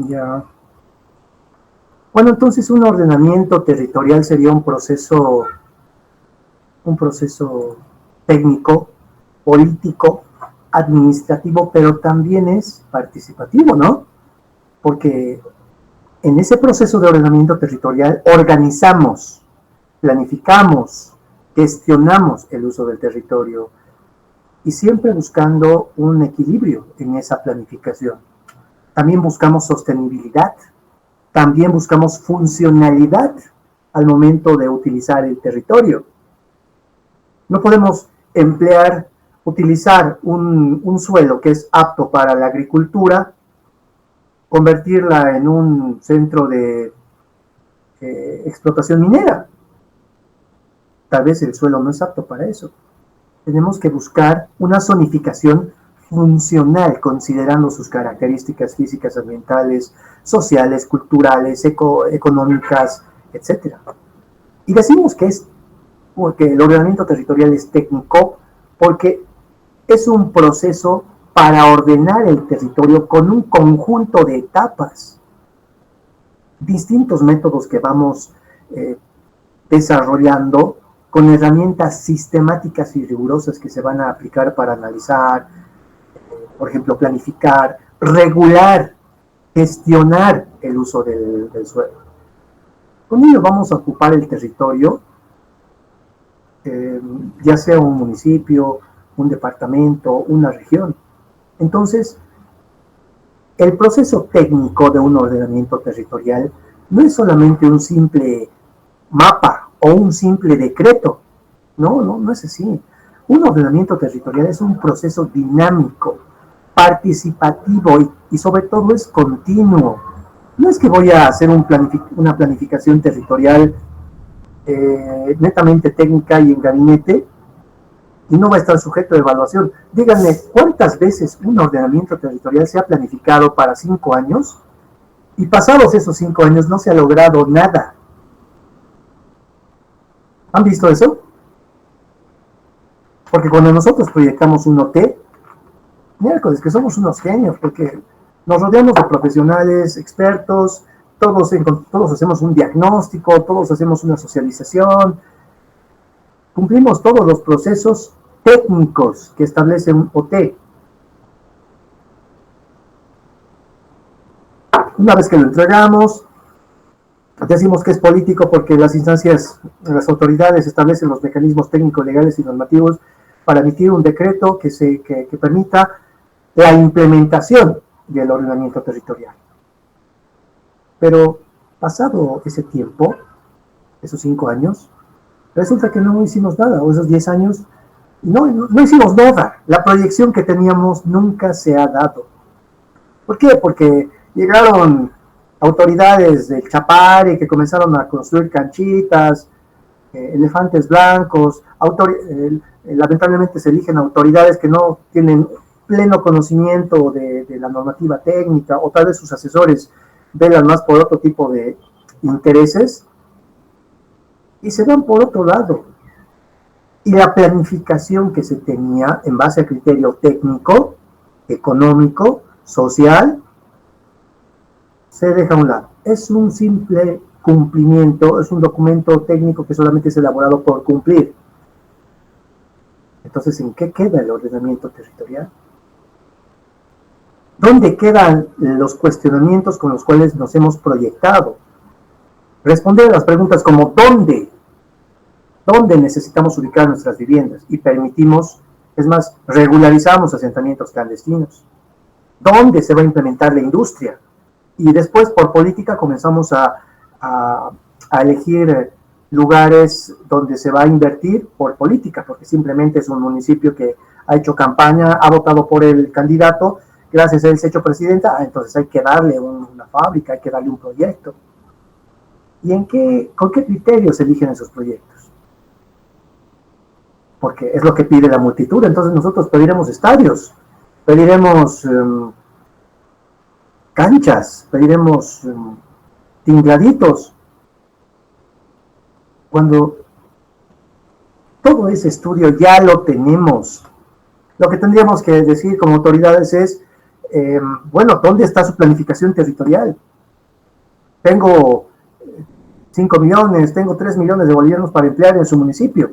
Ya. Bueno, entonces un ordenamiento territorial sería un proceso técnico, político, administrativo, pero también es participativo, ¿no? Porque en ese proceso de ordenamiento territorial organizamos, planificamos, gestionamos el uso del territorio y siempre buscando un equilibrio en esa planificación. También buscamos sostenibilidad, también buscamos funcionalidad al momento de utilizar el territorio. No podemos utilizar un suelo que es apto para la agricultura, convertirla en un centro de explotación minera. Tal vez el suelo no es apto para eso. Tenemos que buscar una zonificación funcional, considerando sus características físicas, ambientales, sociales, culturales, económicas, etc. Y decimos que el ordenamiento territorial es técnico porque es un proceso para ordenar el territorio con un conjunto de etapas, distintos métodos que vamos desarrollando con herramientas sistemáticas y rigurosas que se van a aplicar para analizar, por ejemplo, planificar, regular, gestionar el uso del suelo. Con ello vamos a ocupar el territorio, ya sea un municipio, un departamento, una región. Entonces, el proceso técnico de un ordenamiento territorial no es solamente un simple mapa o un simple decreto. No es así. Un ordenamiento territorial es un proceso dinámico, participativo y sobre todo es continuo. No es que voy a hacer una planificación territorial netamente técnica y en gabinete y no va a estar sujeto de evaluación. Díganme, ¿cuántas veces un ordenamiento territorial se ha planificado para 5 años y pasados esos 5 años no se ha logrado nada? ¿Han visto eso? Porque cuando nosotros proyectamos un OT, miércoles, que somos unos genios, porque nos rodeamos de profesionales, expertos, todos hacemos un diagnóstico, todos hacemos una socialización, cumplimos todos los procesos técnicos que establece un OT. Una vez que lo entregamos, decimos que es político porque las autoridades establecen los mecanismos técnicos, legales y normativos para emitir un decreto que permita la implementación del ordenamiento territorial. Pero pasado ese tiempo, esos 5 años, resulta que no hicimos nada, o esos 10 años, no hicimos nada. La proyección que teníamos nunca se ha dado. ¿Por qué? Porque llegaron autoridades del Chapare que comenzaron a construir canchitas, elefantes blancos, lamentablemente se eligen autoridades que no tienen pleno conocimiento de la normativa técnica, o tal vez sus asesores velan más por otro tipo de intereses y se van por otro lado. Y la planificación que se tenía en base a criterio técnico, económico, social, se deja a un lado. Es un simple cumplimiento, es un documento técnico que solamente es elaborado por cumplir. Entonces, ¿en qué queda el ordenamiento territorial? ¿Dónde quedan los cuestionamientos con los cuales nos hemos proyectado? Responder a las preguntas como ¿dónde? ¿Dónde necesitamos ubicar nuestras viviendas? Y permitimos, es más, regularizamos asentamientos clandestinos. ¿Dónde se va a implementar la industria? Y después, por política, comenzamos a elegir lugares donde se va a invertir por política, porque simplemente es un municipio que ha hecho campaña, ha votado por el candidato, gracias a él se ha hecho presidenta, entonces hay que darle una fábrica, hay que darle un proyecto. ¿Y con qué criterios se eligen esos proyectos? Porque es lo que pide la multitud, entonces nosotros pediremos estadios, pediremos canchas, pediremos tingladitos, cuando todo ese estudio ya lo tenemos. Lo que tendríamos que decir como autoridades es, bueno, ¿dónde está su planificación territorial? Tengo 5 millones, tengo 3 millones de bolivianos para emplear en su municipio.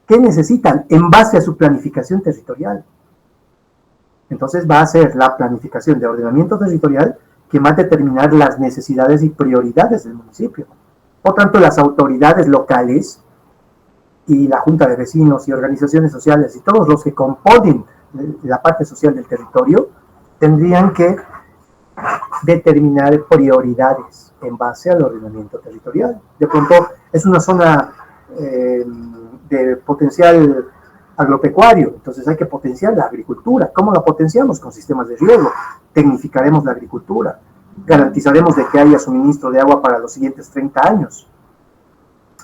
¿Qué necesitan en base a su planificación territorial? Entonces va a ser la planificación de ordenamiento territorial que va a determinar las necesidades y prioridades del municipio. Por tanto, las autoridades locales y la Junta de Vecinos y organizaciones sociales y todos los que componen la parte social del territorio tendrían que determinar prioridades en base al ordenamiento territorial. De pronto es una zona de potencial agropecuario, entonces hay que potenciar la agricultura. ¿Cómo la potenciamos? Con sistemas de riego. Tecnificaremos la agricultura. Garantizaremos de que haya suministro de agua para los siguientes 30 años.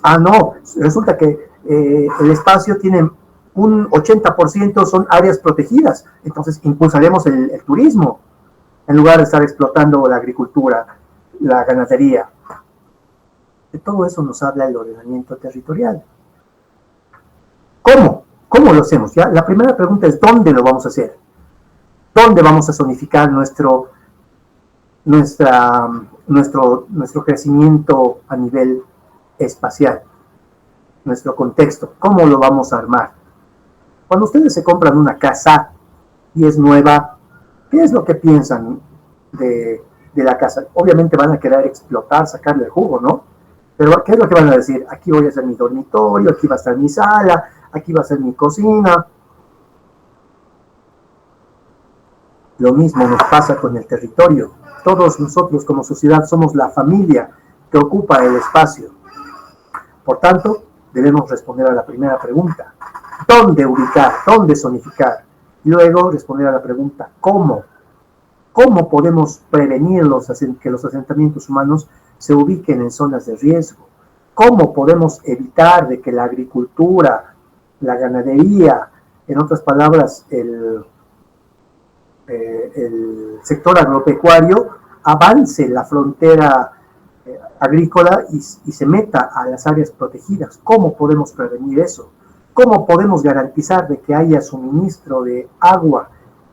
Ah, no, resulta que el espacio tiene un 80% son áreas protegidas, entonces impulsaremos el turismo en lugar de estar explotando la agricultura, la ganadería. De todo eso nos habla el ordenamiento territorial. ¿Cómo? ¿Cómo lo hacemos? ¿Ya? La primera pregunta es, ¿dónde lo vamos a hacer? ¿Dónde vamos a zonificar nuestro crecimiento a nivel espacial? Nuestro contexto. ¿Cómo lo vamos a armar? Cuando ustedes se compran una casa y es nueva, ¿qué es lo que piensan de la casa? Obviamente van a querer explotar, sacarle el jugo, ¿no? Pero ¿qué es lo que van a decir? Aquí voy a hacer mi dormitorio, aquí va a estar mi sala, aquí va a ser mi cocina. Lo mismo nos pasa con el territorio. Todos nosotros como sociedad somos la familia que ocupa el espacio. Por tanto, debemos responder a la primera pregunta. ¿Dónde ubicar? ¿Dónde zonificar? Y luego responder a la pregunta, ¿cómo? ¿Cómo podemos prevenir que los asentamientos humanos se ubiquen en zonas de riesgo? ¿Cómo podemos evitar de que la agricultura, la ganadería, en otras palabras, el sector agropecuario avance la frontera agrícola y se meta a las áreas protegidas? ¿Cómo podemos prevenir eso? ¿Cómo podemos garantizar de que haya suministro de agua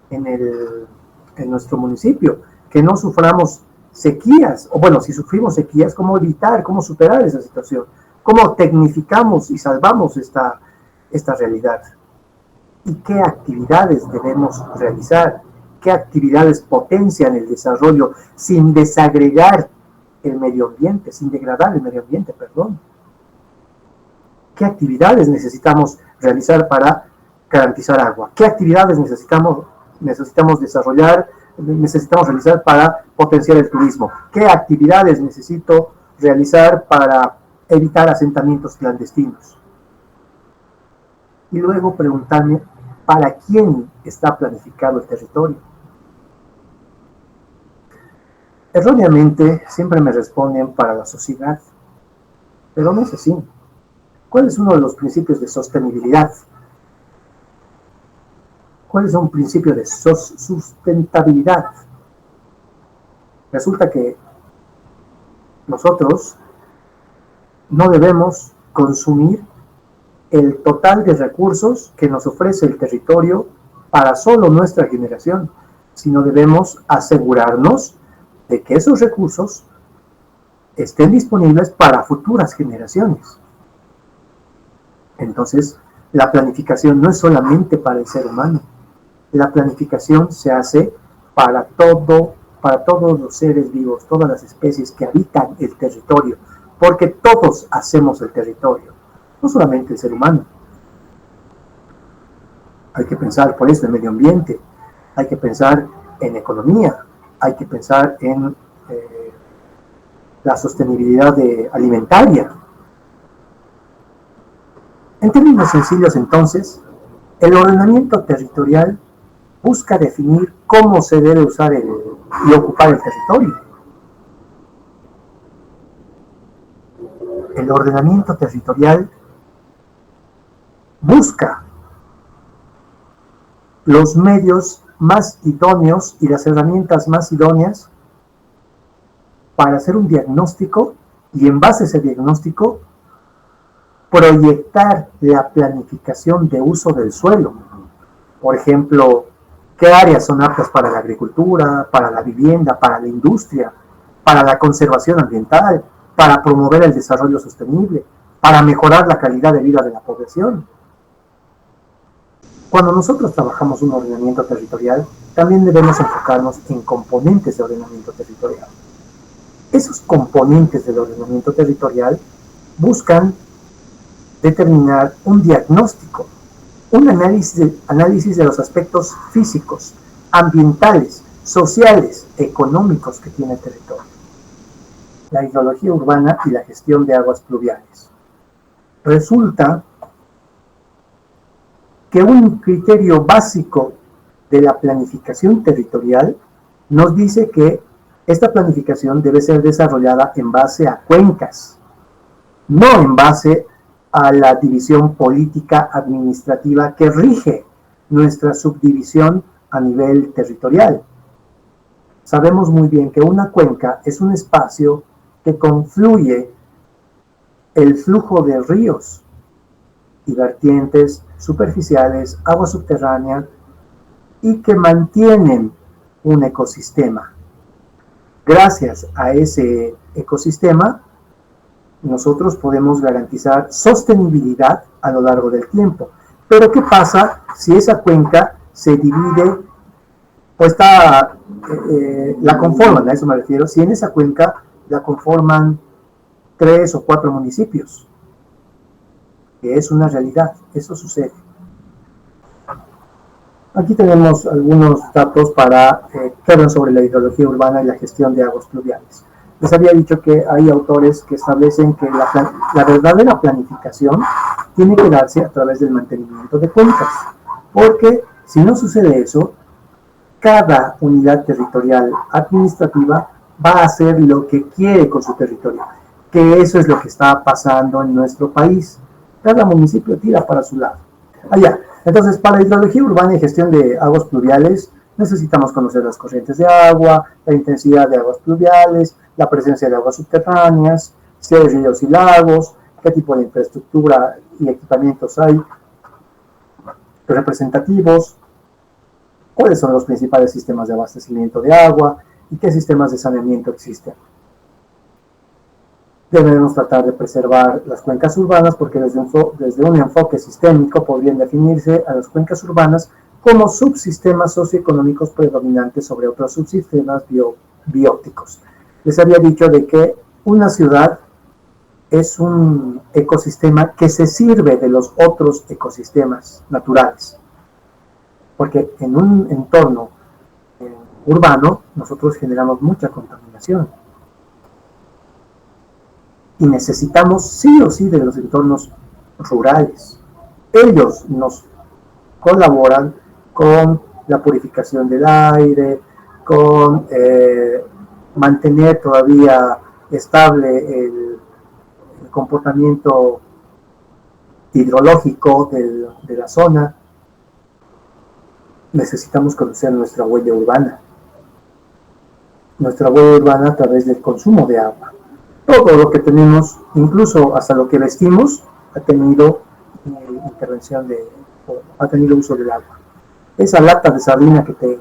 en nuestro municipio? Que no suframos sequías, o bueno, si sufrimos sequías, ¿cómo evitar, cómo superar esa situación? ¿Cómo tecnificamos y salvamos esta realidad? ¿Y qué actividades debemos realizar? ¿Qué actividades potencian el desarrollo sin desagregar el medio ambiente, sin degradar el medio ambiente, perdón? ¿Qué actividades necesitamos realizar para garantizar agua? ¿Qué actividades necesitamos realizar para potenciar el turismo? ¿Qué actividades necesito realizar para evitar asentamientos clandestinos? Y luego preguntarme, ¿para quién está planificado el territorio? Erróneamente siempre me responden para la sociedad, pero no es así. ¿Cuál es uno de los principios de sostenibilidad? ¿Cuál es un principio de sustentabilidad? Resulta que nosotros no debemos consumir el total de recursos que nos ofrece el territorio para solo nuestra generación, sino debemos asegurarnos de que esos recursos estén disponibles para futuras generaciones. Entonces, la planificación no es solamente para el ser humano. La planificación se hace para todos los seres vivos, todas las especies que habitan el territorio, porque todos hacemos el territorio, no solamente el ser humano. Hay que pensar por eso en medio ambiente, hay que pensar en economía, hay que pensar en la sostenibilidad alimentaria. En términos sencillos, entonces, el ordenamiento territorial busca definir cómo se debe usar y ocupar el territorio. El ordenamiento territorial busca los medios más idóneos y las herramientas más idóneas para hacer un diagnóstico y en base a ese diagnóstico proyectar la planificación de uso del suelo. Por ejemplo, qué áreas son aptas para la agricultura, para la vivienda, para la industria, para la conservación ambiental, para promover el desarrollo sostenible, para mejorar la calidad de vida de la población. Cuando nosotros trabajamos un ordenamiento territorial, también debemos enfocarnos en componentes de ordenamiento territorial. Esos componentes del ordenamiento territorial buscan determinar un diagnóstico, un análisis de los aspectos físicos, ambientales, sociales, económicos que tiene el territorio. La hidrología urbana y la gestión de aguas pluviales. Resulta que un criterio básico de la planificación territorial nos dice que esta planificación debe ser desarrollada en base a cuencas, no en base a la división política administrativa que rige nuestra subdivisión a nivel territorial. Sabemos muy bien que una cuenca es un espacio que confluye el flujo de ríos y vertientes superficiales, agua subterránea y que mantienen un ecosistema. Gracias a ese ecosistema, nosotros podemos garantizar sostenibilidad a lo largo del tiempo. Pero ¿qué pasa si esa cuenca se divide o está, la conforman, a eso me refiero, si en esa cuenca la conforman 3 o 4 municipios? Que es una realidad, eso sucede. Aquí tenemos algunos datos que hablan sobre la hidrología urbana y la gestión de aguas pluviales. Les había dicho que hay autores que establecen que la verdadera planificación tiene que darse a través del mantenimiento de cuencas, porque si no sucede eso, cada unidad territorial administrativa va a hacer lo que quiere con su territorio, que eso es lo que está pasando en nuestro país. Cada municipio tira para su lado. Allá. Entonces, para la hidrología urbana y gestión de aguas pluviales, necesitamos conocer las corrientes de agua, la intensidad de aguas pluviales, la presencia de aguas subterráneas, si hay ríos y lagos, qué tipo de infraestructura y equipamientos hay representativos, cuáles son los principales sistemas de abastecimiento de agua y qué sistemas de saneamiento existen. Debemos tratar de preservar las cuencas urbanas porque desde un enfoque sistémico podrían definirse a las cuencas urbanas como subsistemas socioeconómicos predominantes sobre otros subsistemas bióticos. Les había dicho de que una ciudad es un ecosistema que se sirve de los otros ecosistemas naturales, porque en un entorno urbano nosotros generamos mucha contaminación y necesitamos sí o sí de los entornos rurales. Ellos nos colaboran con la purificación del aire, con mantener todavía estable el comportamiento hidrológico de la zona. Necesitamos conocer nuestra huella urbana a través del consumo de agua. Todo lo que tenemos, incluso hasta lo que vestimos, ha tenido ha tenido uso del agua. Esa lata de sardina que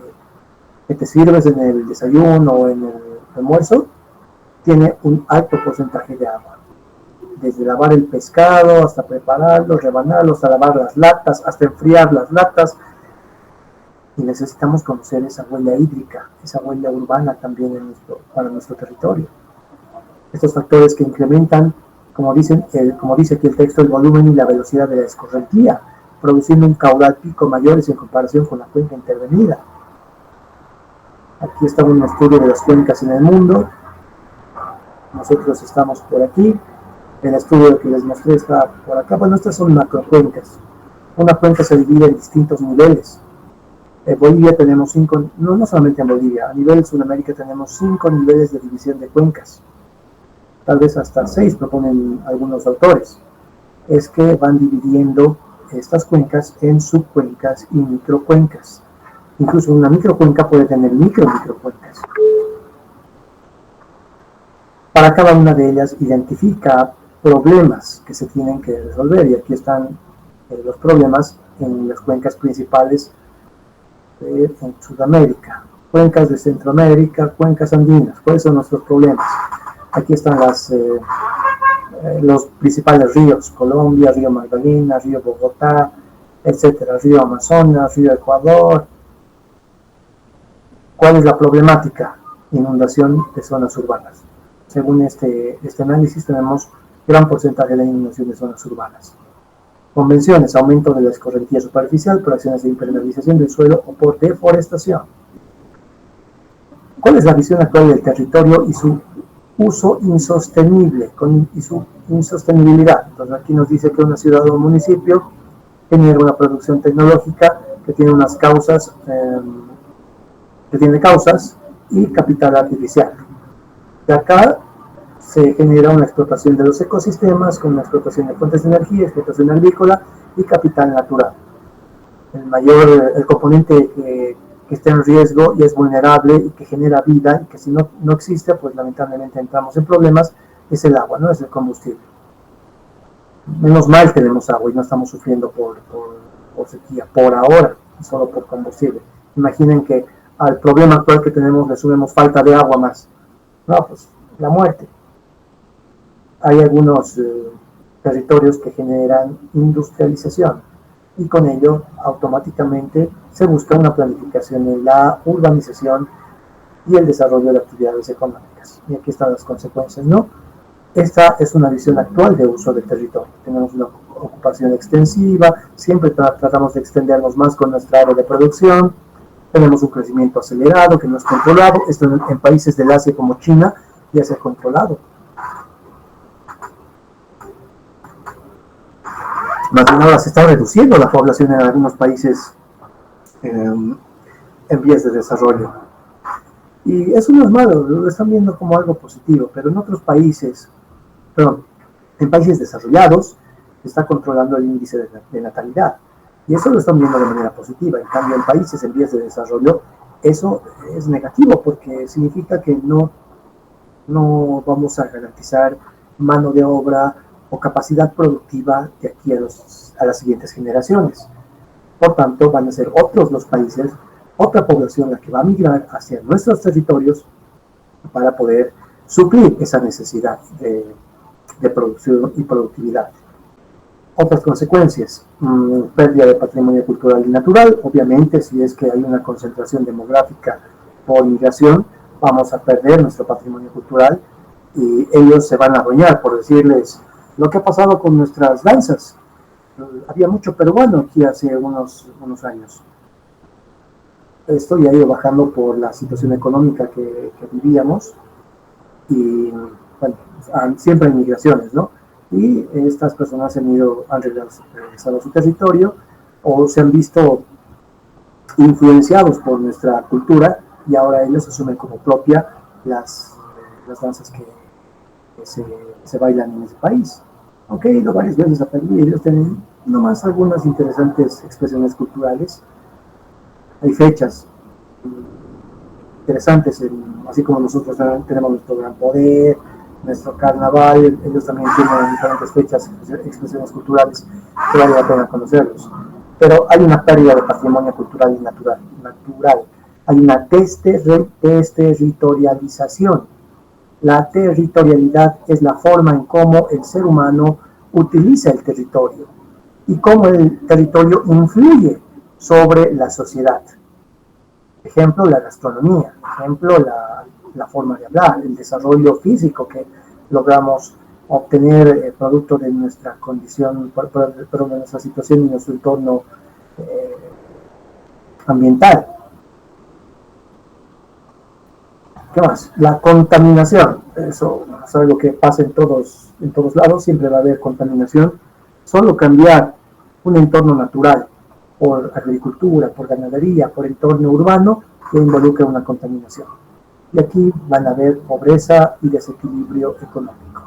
te sirves en el desayuno o en el almuerzo, tiene un alto porcentaje de agua. Desde lavar el pescado, hasta prepararlo, rebanarlo, hasta lavar las latas, hasta enfriar las latas. Y necesitamos conocer esa huella hídrica, esa huella urbana también para nuestro territorio. Estos factores que incrementan, como dice aquí el texto, el volumen y la velocidad de la escorrentía, produciendo un caudal pico mayores en comparación con la cuenca intervenida. Aquí está un estudio de las cuencas en el mundo. Nosotros estamos por aquí. El estudio que les mostré está por acá. Bueno, estas son macrocuencas. Una cuenca se divide en distintos niveles. En Bolivia tenemos 5, no solamente en Bolivia, a nivel de Sudamérica tenemos 5 niveles de división de cuencas. Tal vez hasta 6 proponen algunos autores. Es que van dividiendo estas cuencas en subcuencas y microcuencas. Incluso una microcuenca puede tener microcuencas. Para cada una de ellas identifica problemas que se tienen que resolver, y aquí están los problemas en las cuencas principales en Sudamérica, cuencas de Centroamérica, cuencas andinas. ¿Cuáles son nuestros problemas? Aquí están los principales ríos: Colombia, río Magdalena, río Bogotá, etcétera, río Amazonas, río Ecuador. ¿Cuál es la problemática? Inundación de zonas urbanas. Según este análisis, tenemos gran porcentaje de inundación de zonas urbanas. Convenciones: aumento de la escorrentía superficial por acciones de impermeabilización del suelo o por deforestación. ¿Cuál es la visión actual del territorio y su uso insostenible y su insostenibilidad? Entonces aquí nos dice que una ciudad o un municipio genera una producción tecnológica que tiene unas causas, y capital artificial. De acá se genera una explotación de los ecosistemas con una explotación de fuentes de energía, explotación agrícola y capital natural. El componente que está en riesgo y es vulnerable y que genera vida y que si no existe, pues lamentablemente entramos en problemas, es el agua, no es el combustible. Menos mal tenemos agua y no estamos sufriendo por sequía, por ahora, solo por combustible. Imaginen que al problema actual que tenemos le sumemos falta de agua más. No, pues la muerte. Hay algunos territorios que generan industrialización y con ello automáticamente se busca una planificación en la urbanización y el desarrollo de actividades económicas. Y aquí están las consecuencias, ¿no? Esta es una visión actual de uso del territorio. Tenemos una ocupación extensiva, siempre tratamos de extendernos más con nuestra área de producción, tenemos un crecimiento acelerado que no es controlado. Esto en países del Asia como China ya se ha controlado. Más bien ahora se está reduciendo la población en algunos países en vías de desarrollo. Y eso no es malo, lo están viendo como algo positivo, pero en otros países, en países desarrollados, se está controlando el índice de natalidad. Y eso lo están viendo de manera positiva. En cambio, en países en vías de desarrollo, eso es negativo porque significa que no vamos a garantizar mano de obra o capacidad productiva de aquí a las siguientes generaciones. Por tanto, van a ser otros los países, otra población la que va a migrar hacia nuestros territorios para poder suplir esa necesidad de producción y productividad. Otras consecuencias: pérdida de patrimonio cultural y natural. Obviamente, si es que hay una concentración demográfica por migración, vamos a perder nuestro patrimonio cultural y ellos se van a adueñar, por decirles lo que ha pasado con nuestras danzas. Había mucho peruano aquí hace unos años. Esto ya ha ido bajando por la situación económica que vivíamos y bueno, siempre hay migraciones, ¿no? Y estas personas han regresado a su territorio o se han visto influenciados por nuestra cultura y ahora ellos asumen como propia las danzas que se bailan en ese país. Aunque he ido varias veces a Perú y ellos tienen nomás algunas interesantes expresiones culturales. Hay fechas interesantes, así como nosotros tenemos nuestro gran poder, nuestro carnaval, ellos también tienen diferentes fechas, expresiones culturales que vale la pena conocerlos. Pero hay una pérdida de patrimonio cultural y natural. Hay una desterritorialización. La territorialidad es la forma en cómo el ser humano utiliza el territorio y cómo el territorio influye sobre la sociedad. Ejemplo, la gastronomía. Ejemplo, la forma de hablar, el desarrollo físico que logramos obtener producto de nuestra condición, de nuestra situación y nuestro entorno ambiental. ¿Qué más? La contaminación. Eso es algo que pasa en todos lados, siempre va a haber contaminación. Solo cambiar un entorno natural por agricultura, por ganadería, por entorno urbano, que involucra una contaminación. Y aquí van a haber pobreza y desequilibrio económico.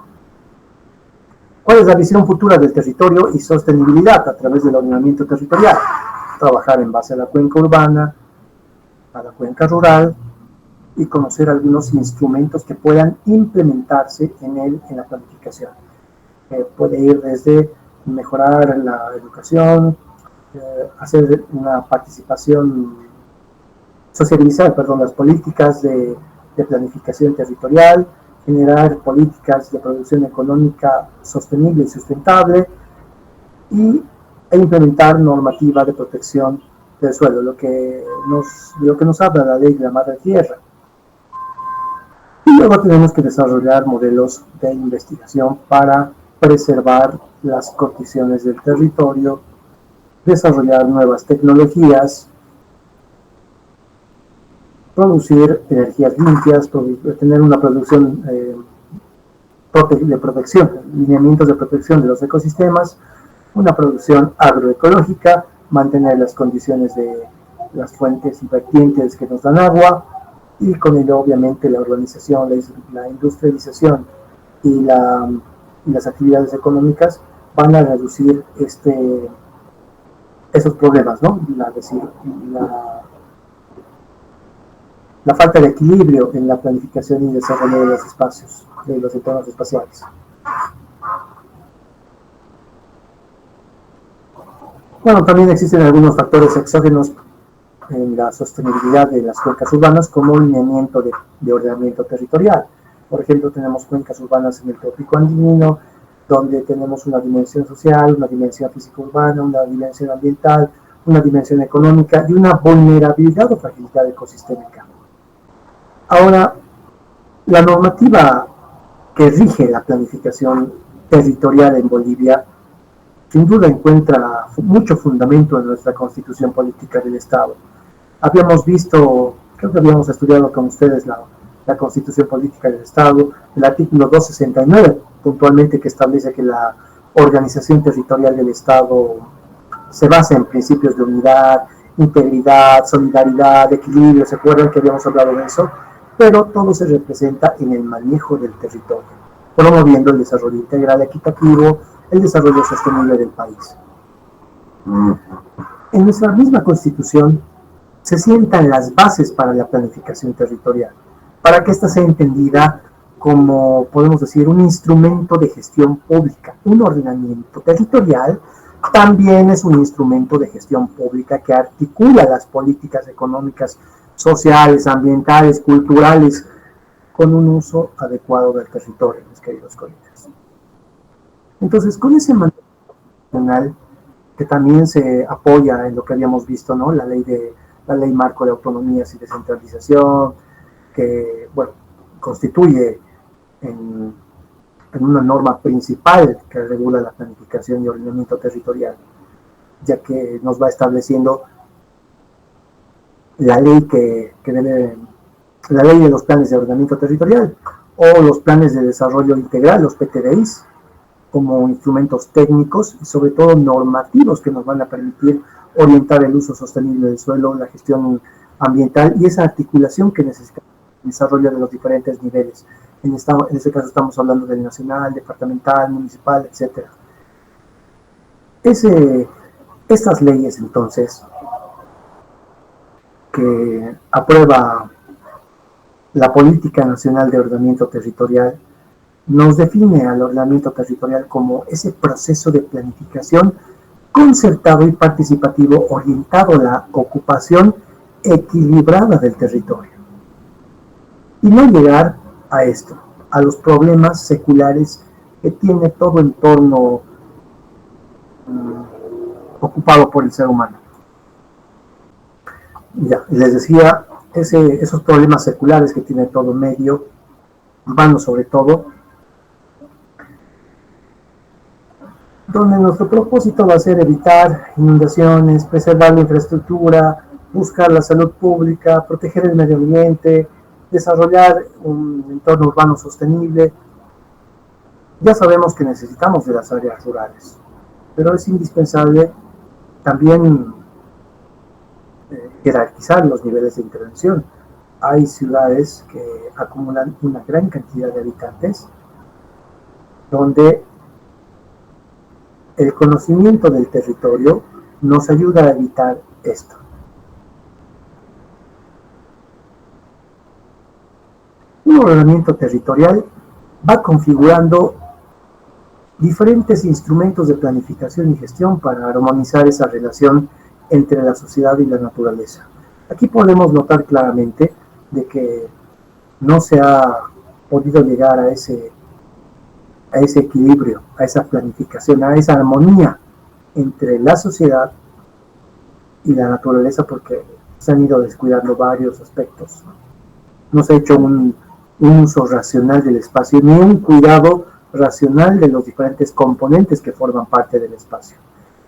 ¿Cuál es la visión futura del territorio y sostenibilidad a través del ordenamiento territorial? Trabajar en base a la cuenca urbana, a la cuenca rural y conocer algunos instrumentos que puedan implementarse en la planificación. Puede ir desde mejorar la educación, hacer una participación sociabilizar, perdón, las políticas de planificación territorial, generar políticas de producción económica sostenible y sustentable e implementar normativa de protección del suelo, lo que nos habla la ley de la madre tierra. Y luego tenemos que desarrollar modelos de investigación para preservar las condiciones del territorio, desarrollar nuevas tecnologías, producir energías limpias, tener una producción de protección, lineamientos de protección de los ecosistemas, una producción agroecológica, mantener las condiciones de las fuentes y vertientes que nos dan agua, y con ello obviamente la urbanización, la industrialización y las actividades económicas van a reducir esos problemas, ¿no? La falta de equilibrio en la planificación y desarrollo de los espacios, de los entornos espaciales. Bueno, también existen algunos factores exógenos en la sostenibilidad de las cuencas urbanas, como lineamiento de ordenamiento territorial. Por ejemplo, tenemos cuencas urbanas en el trópico andino, donde tenemos una dimensión social, una dimensión físico-urbana, una dimensión ambiental, una dimensión económica y una vulnerabilidad o fragilidad ecosistémica. Ahora, la normativa que rige la planificación territorial en Bolivia sin duda encuentra mucho fundamento en nuestra Constitución Política del Estado. Habíamos visto, creo que habíamos estudiado con ustedes la Constitución Política del Estado, el artículo 269, puntualmente, que establece que la organización territorial del Estado se basa en principios de unidad, integridad, solidaridad, equilibrio. ¿Se acuerdan que habíamos hablado de eso? Pero todo se representa en el manejo del territorio, promoviendo el desarrollo integral equitativo, el desarrollo sostenible del país. En nuestra misma Constitución se sientan las bases para la planificación territorial, para que ésta sea entendida como, podemos decir, un instrumento de gestión pública. Un ordenamiento territorial también es un instrumento de gestión pública que articula las políticas económicas, sociales, ambientales, culturales, con un uso adecuado del territorio, mis queridos colegas. Entonces, con ese mandato nacional, que también se apoya en lo que habíamos visto, ¿no? La ley marco de autonomías y descentralización, que, bueno, constituye en una norma principal que regula la planificación y ordenamiento territorial, ya que nos va estableciendo la ley la ley de los planes de ordenamiento territorial o los planes de desarrollo integral, los PTDIs, como instrumentos técnicos y sobre todo normativos que nos van a permitir orientar el uso sostenible del suelo, la gestión ambiental y esa articulación que necesita el desarrollo de los diferentes niveles. En este caso estamos hablando del nacional, departamental, municipal, etc. Estas leyes, entonces, que aprueba la Política Nacional de Ordenamiento Territorial, nos define al ordenamiento territorial como ese proceso de planificación concertado y participativo orientado a la ocupación equilibrada del territorio. Y no llegar a esto, a los problemas seculares que tiene todo entorno ocupado por el ser humano. Ya, les decía, esos problemas seculares que tiene todo medio, urbano sobre todo, donde nuestro propósito va a ser evitar inundaciones, preservar la infraestructura, buscar la salud pública, proteger el medio ambiente, desarrollar un entorno urbano sostenible. Ya sabemos que necesitamos de las áreas rurales, pero es indispensable también jerarquizar los niveles de intervención. Hay ciudades que acumulan una gran cantidad de habitantes, donde el conocimiento del territorio nos ayuda a evitar esto. Un ordenamiento territorial va configurando diferentes instrumentos de planificación y gestión para armonizar esa relación entre la sociedad y la naturaleza. Aquí podemos notar claramente de que no se ha podido llegar a ese equilibrio, a esa planificación, a esa armonía entre la sociedad y la naturaleza, porque se han ido descuidando varios aspectos. No se ha hecho un uso racional del espacio, ni un cuidado racional de los diferentes componentes que forman parte del espacio.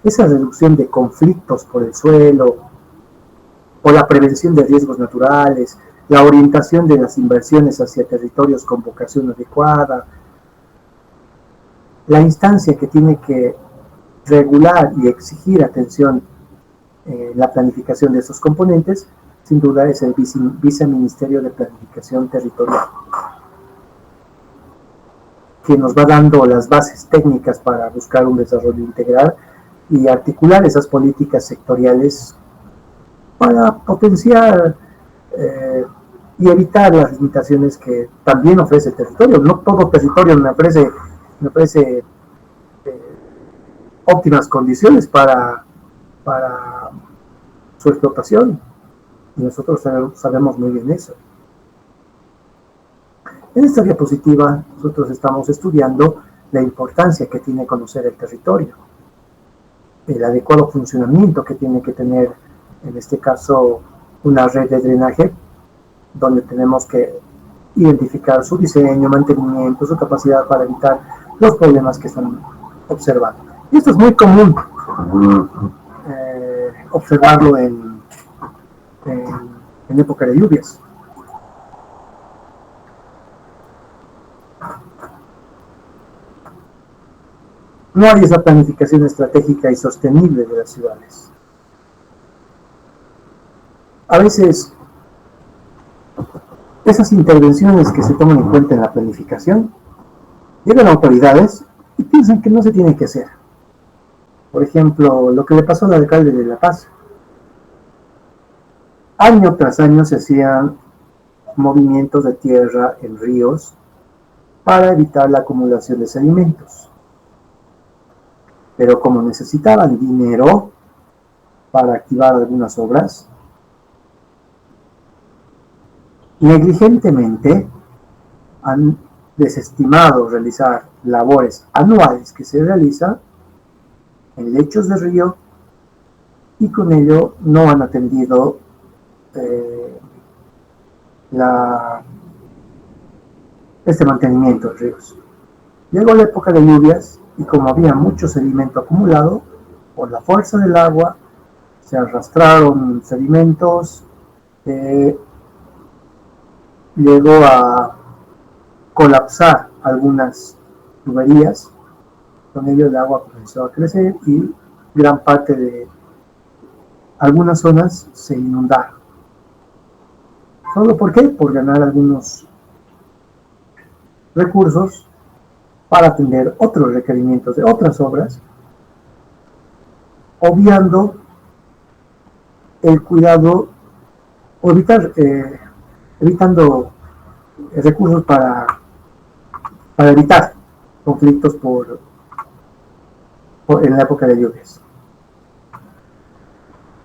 Esa reducción de conflictos por el suelo, o la prevención de riesgos naturales, la orientación de las inversiones hacia territorios con vocación adecuada, la instancia que tiene que regular y exigir atención en la planificación de esos componentes, sin duda es el Viceministerio de Planificación Territorial, que nos va dando las bases técnicas para buscar un desarrollo integral y articular esas políticas sectoriales para potenciar y evitar las limitaciones que también ofrece el territorio. No todo territorio me ofrece óptimas condiciones para su explotación, y nosotros sabemos muy bien eso. En esta diapositiva nosotros estamos estudiando la importancia que tiene conocer el territorio, el adecuado funcionamiento que tiene que tener, en este caso, una red de drenaje, donde tenemos que identificar su diseño, mantenimiento, su capacidad para evitar los problemas que están observando. Y esto es muy común observarlo en época de lluvias. No hay esa planificación estratégica y sostenible de las ciudades. A veces, esas intervenciones que se toman en cuenta en la planificación, llegan a autoridades y piensan que no se tiene que hacer. Por ejemplo, lo que le pasó al alcalde de La Paz. Año tras año se hacían movimientos de tierra en ríos para evitar la acumulación de sedimentos. Pero como necesitaban dinero para activar algunas obras, negligentemente han desestimado realizar labores anuales que se realizan en lechos de río, y con ello no han atendido este mantenimiento de ríos. Llegó la época de lluvias y como había mucho sedimento acumulado, por la fuerza del agua se arrastraron sedimentos, llegó a colapsar algunas tuberías, con ello el agua comenzó a crecer y gran parte de algunas zonas se inundaron. ¿Solo por qué? Por ganar algunos recursos para atender otros requerimientos de otras obras, obviando el cuidado o evitando recursos para evitar conflictos en la época de lluvias.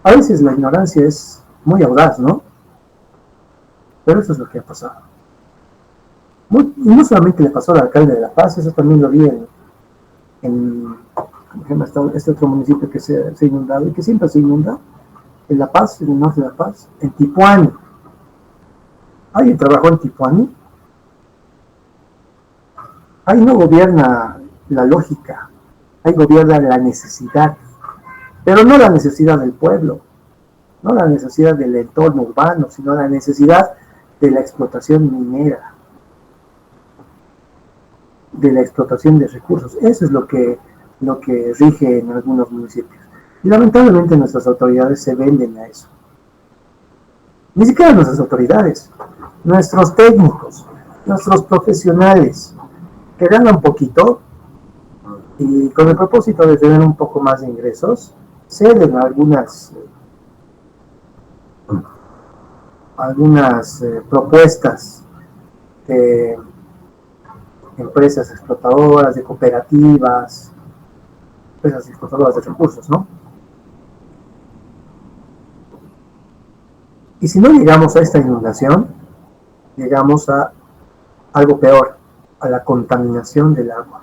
A veces la ignorancia es muy audaz, ¿no? Pero eso es lo que ha pasado. Y no solamente le pasó al alcalde de La Paz, eso también lo vi en por ejemplo, este otro municipio que se ha inundado y que siempre se inunda, en La Paz, en el norte de La Paz, en Tipuani. ¿Alguien trabajó en Tipuani? Ahí no gobierna la lógica, ahí gobierna la necesidad, pero no la necesidad del pueblo, no la necesidad del entorno urbano, sino la necesidad de la explotación minera, de la explotación de recursos. Eso es lo que rige en algunos municipios. Y lamentablemente nuestras autoridades se venden a eso. Ni siquiera nuestras autoridades, nuestros técnicos, nuestros profesionales, que ganan poquito y con el propósito de tener un poco más de ingresos, ceden algunas propuestas de empresas explotadoras, de cooperativas, empresas explotadoras de recursos, ¿no? Y si no llegamos a esta inundación, llegamos a algo peor, a la contaminación del agua,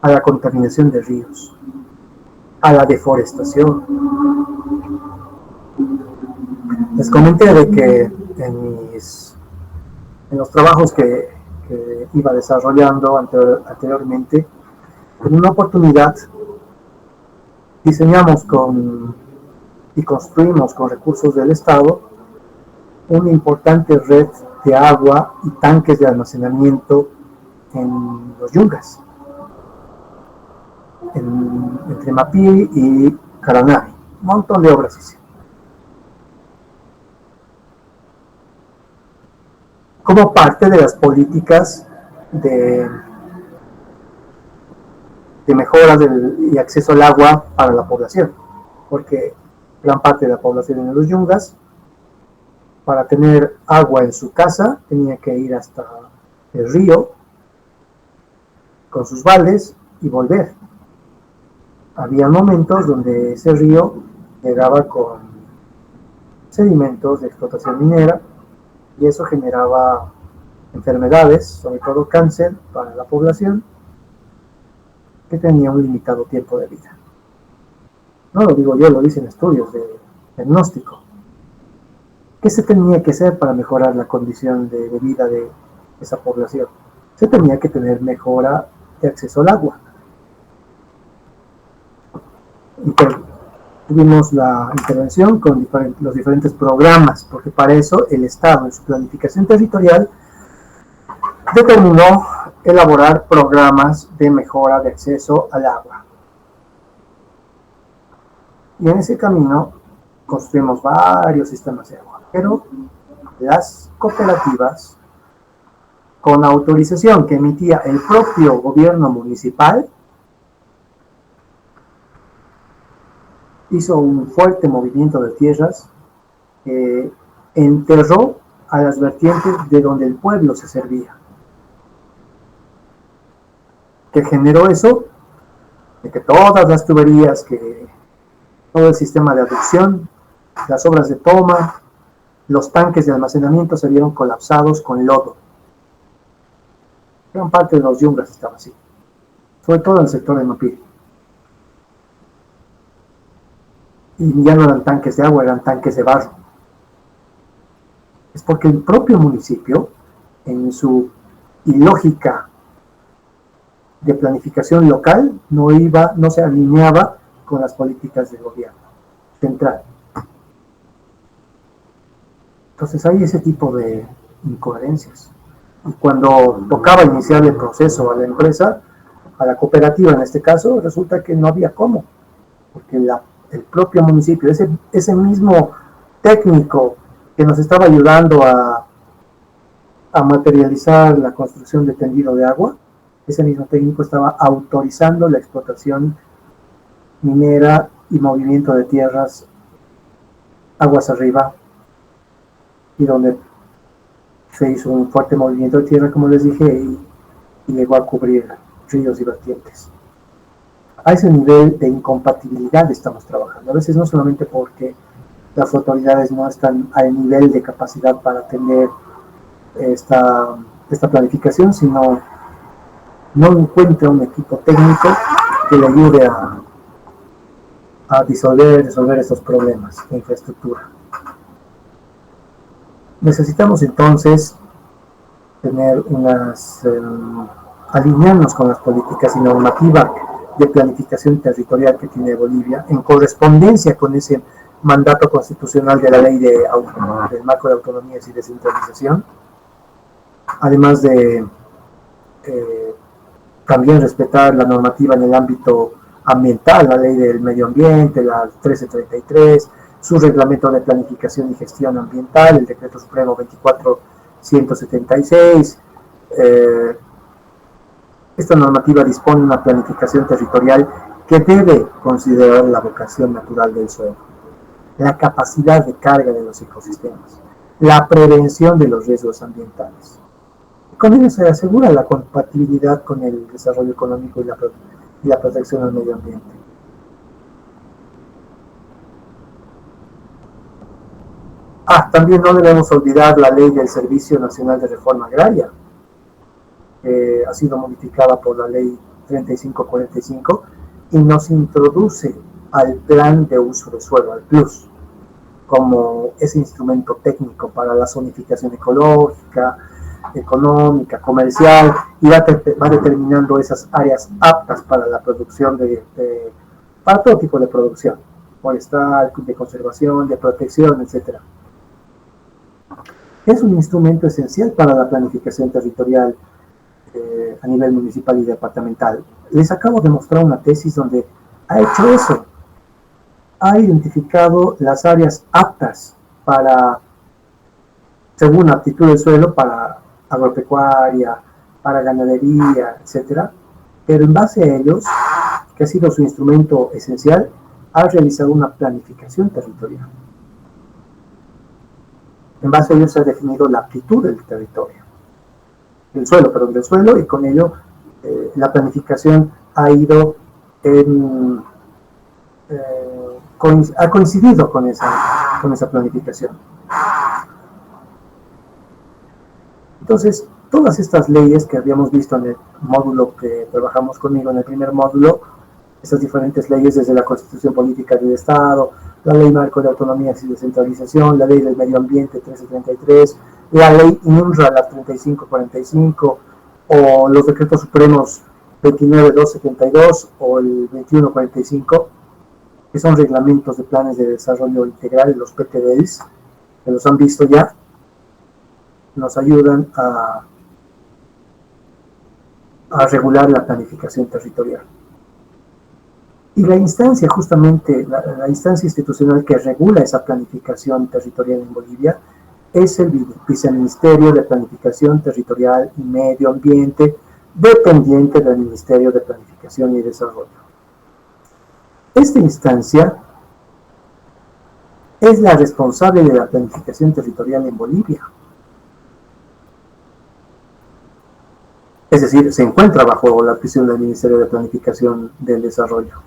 a la contaminación de ríos, a la deforestación. Les comenté de que en los trabajos que iba desarrollando anteriormente, en una oportunidad diseñamos y construimos con recursos del Estado una importante red de agua y tanques de almacenamiento en los yungas, entre Mapiri y Caranavi. Un montón de obras hicimos. Como parte de las políticas de mejora y acceso al agua para la población, porque gran parte de la población en los yungas, para tener agua en su casa, tenía que ir hasta el río con sus baldes y volver. Había momentos donde ese río llegaba con sedimentos de explotación minera y eso generaba enfermedades, sobre todo cáncer para la población, que tenía un limitado tiempo de vida. No lo digo yo, lo dicen estudios de diagnóstico. ¿Qué se tenía que hacer para mejorar la condición de vida de esa población? Se tenía que tener mejora de acceso al agua. Tuvimos la intervención con los diferentes programas, porque para eso el Estado en su planificación territorial determinó elaborar programas de mejora de acceso al agua. Y en ese camino construimos varios sistemas de agua, pero las cooperativas, con autorización que emitía el propio gobierno municipal, hizo un fuerte movimiento de tierras, enterró a las vertientes de donde el pueblo se servía. Que generó eso, de que todas las tuberías, que todo el sistema de aducción, las obras de toma, los tanques de almacenamiento se vieron colapsados con lodo. Gran parte de los yungas estaba así, sobre todo en el sector de Mapiri. Y ya no eran tanques de agua, eran tanques de barro. Es porque el propio municipio, en su ilógica de planificación local, no se alineaba con las políticas del gobierno central. Entonces hay ese tipo de incoherencias. Y cuando tocaba iniciar el proceso a la empresa, a la cooperativa en este caso, resulta que no había cómo, porque el propio municipio, ese mismo técnico que nos estaba ayudando a materializar la construcción de tendido de agua, ese mismo técnico estaba autorizando la explotación minera y movimiento de tierras aguas arriba, y donde se hizo un fuerte movimiento de tierra, como les dije, y llegó a cubrir ríos y vertientes. A ese nivel de incompatibilidad estamos trabajando. A veces no solamente porque las autoridades no están al nivel de capacidad para atender esta planificación, sino no encuentra un equipo técnico que le ayude a disolver estos problemas de infraestructura. Necesitamos entonces tener alinearnos con las políticas y normativa de planificación territorial que tiene Bolivia, en correspondencia con ese mandato constitucional de la ley del marco de autonomías y descentralización, además de también respetar la normativa en el ámbito ambiental, la ley del medio ambiente, la 1333, su reglamento de planificación y gestión ambiental, el decreto supremo 24176. Esta normativa dispone una planificación territorial que debe considerar la vocación natural del suelo, la capacidad de carga de los ecosistemas, la prevención de los riesgos ambientales. Con ello se asegura la compatibilidad con el desarrollo económico y la protección del medio ambiente. También no debemos olvidar la ley del Servicio Nacional de Reforma Agraria, que ha sido modificada por la ley 3545 y nos introduce al plan de uso de suelo, al PLUS, como ese instrumento técnico para la zonificación ecológica, económica, comercial, y va determinando esas áreas aptas para la producción para todo tipo de producción, forestal, de conservación, de protección, etcétera. Es un instrumento esencial para la planificación territorial a nivel municipal y departamental. Les acabo de mostrar una tesis donde ha hecho eso. Ha identificado las áreas aptas para, según aptitud del suelo, para agropecuaria, para ganadería, etcétera. Pero en base a ellos, que ha sido su instrumento esencial, ha realizado una planificación territorial. En base a ello se ha definido la aptitud del territorio, del suelo, y con ello la planificación ha ido ha coincidido con esa planificación. Entonces, todas estas leyes que habíamos visto en el módulo que trabajamos conmigo, en el primer módulo, estas diferentes leyes desde la Constitución Política del Estado, la Ley Marco de Autonomías y Descentralización, la Ley del Medio Ambiente 1333, la Ley INRA, la 3545, o los decretos supremos 29272 o el 2145, que son reglamentos de planes de desarrollo integral, los PTDIs, que los han visto ya, nos ayudan a regular la planificación territorial. Y la instancia, justamente, la instancia institucional que regula esa planificación territorial en Bolivia es el Viceministerio de Planificación Territorial y Medio Ambiente, dependiente del Ministerio de Planificación y Desarrollo. Esta instancia es la responsable de la planificación territorial en Bolivia. Es decir, se encuentra bajo la prisión del Ministerio de Planificación del Desarrollo.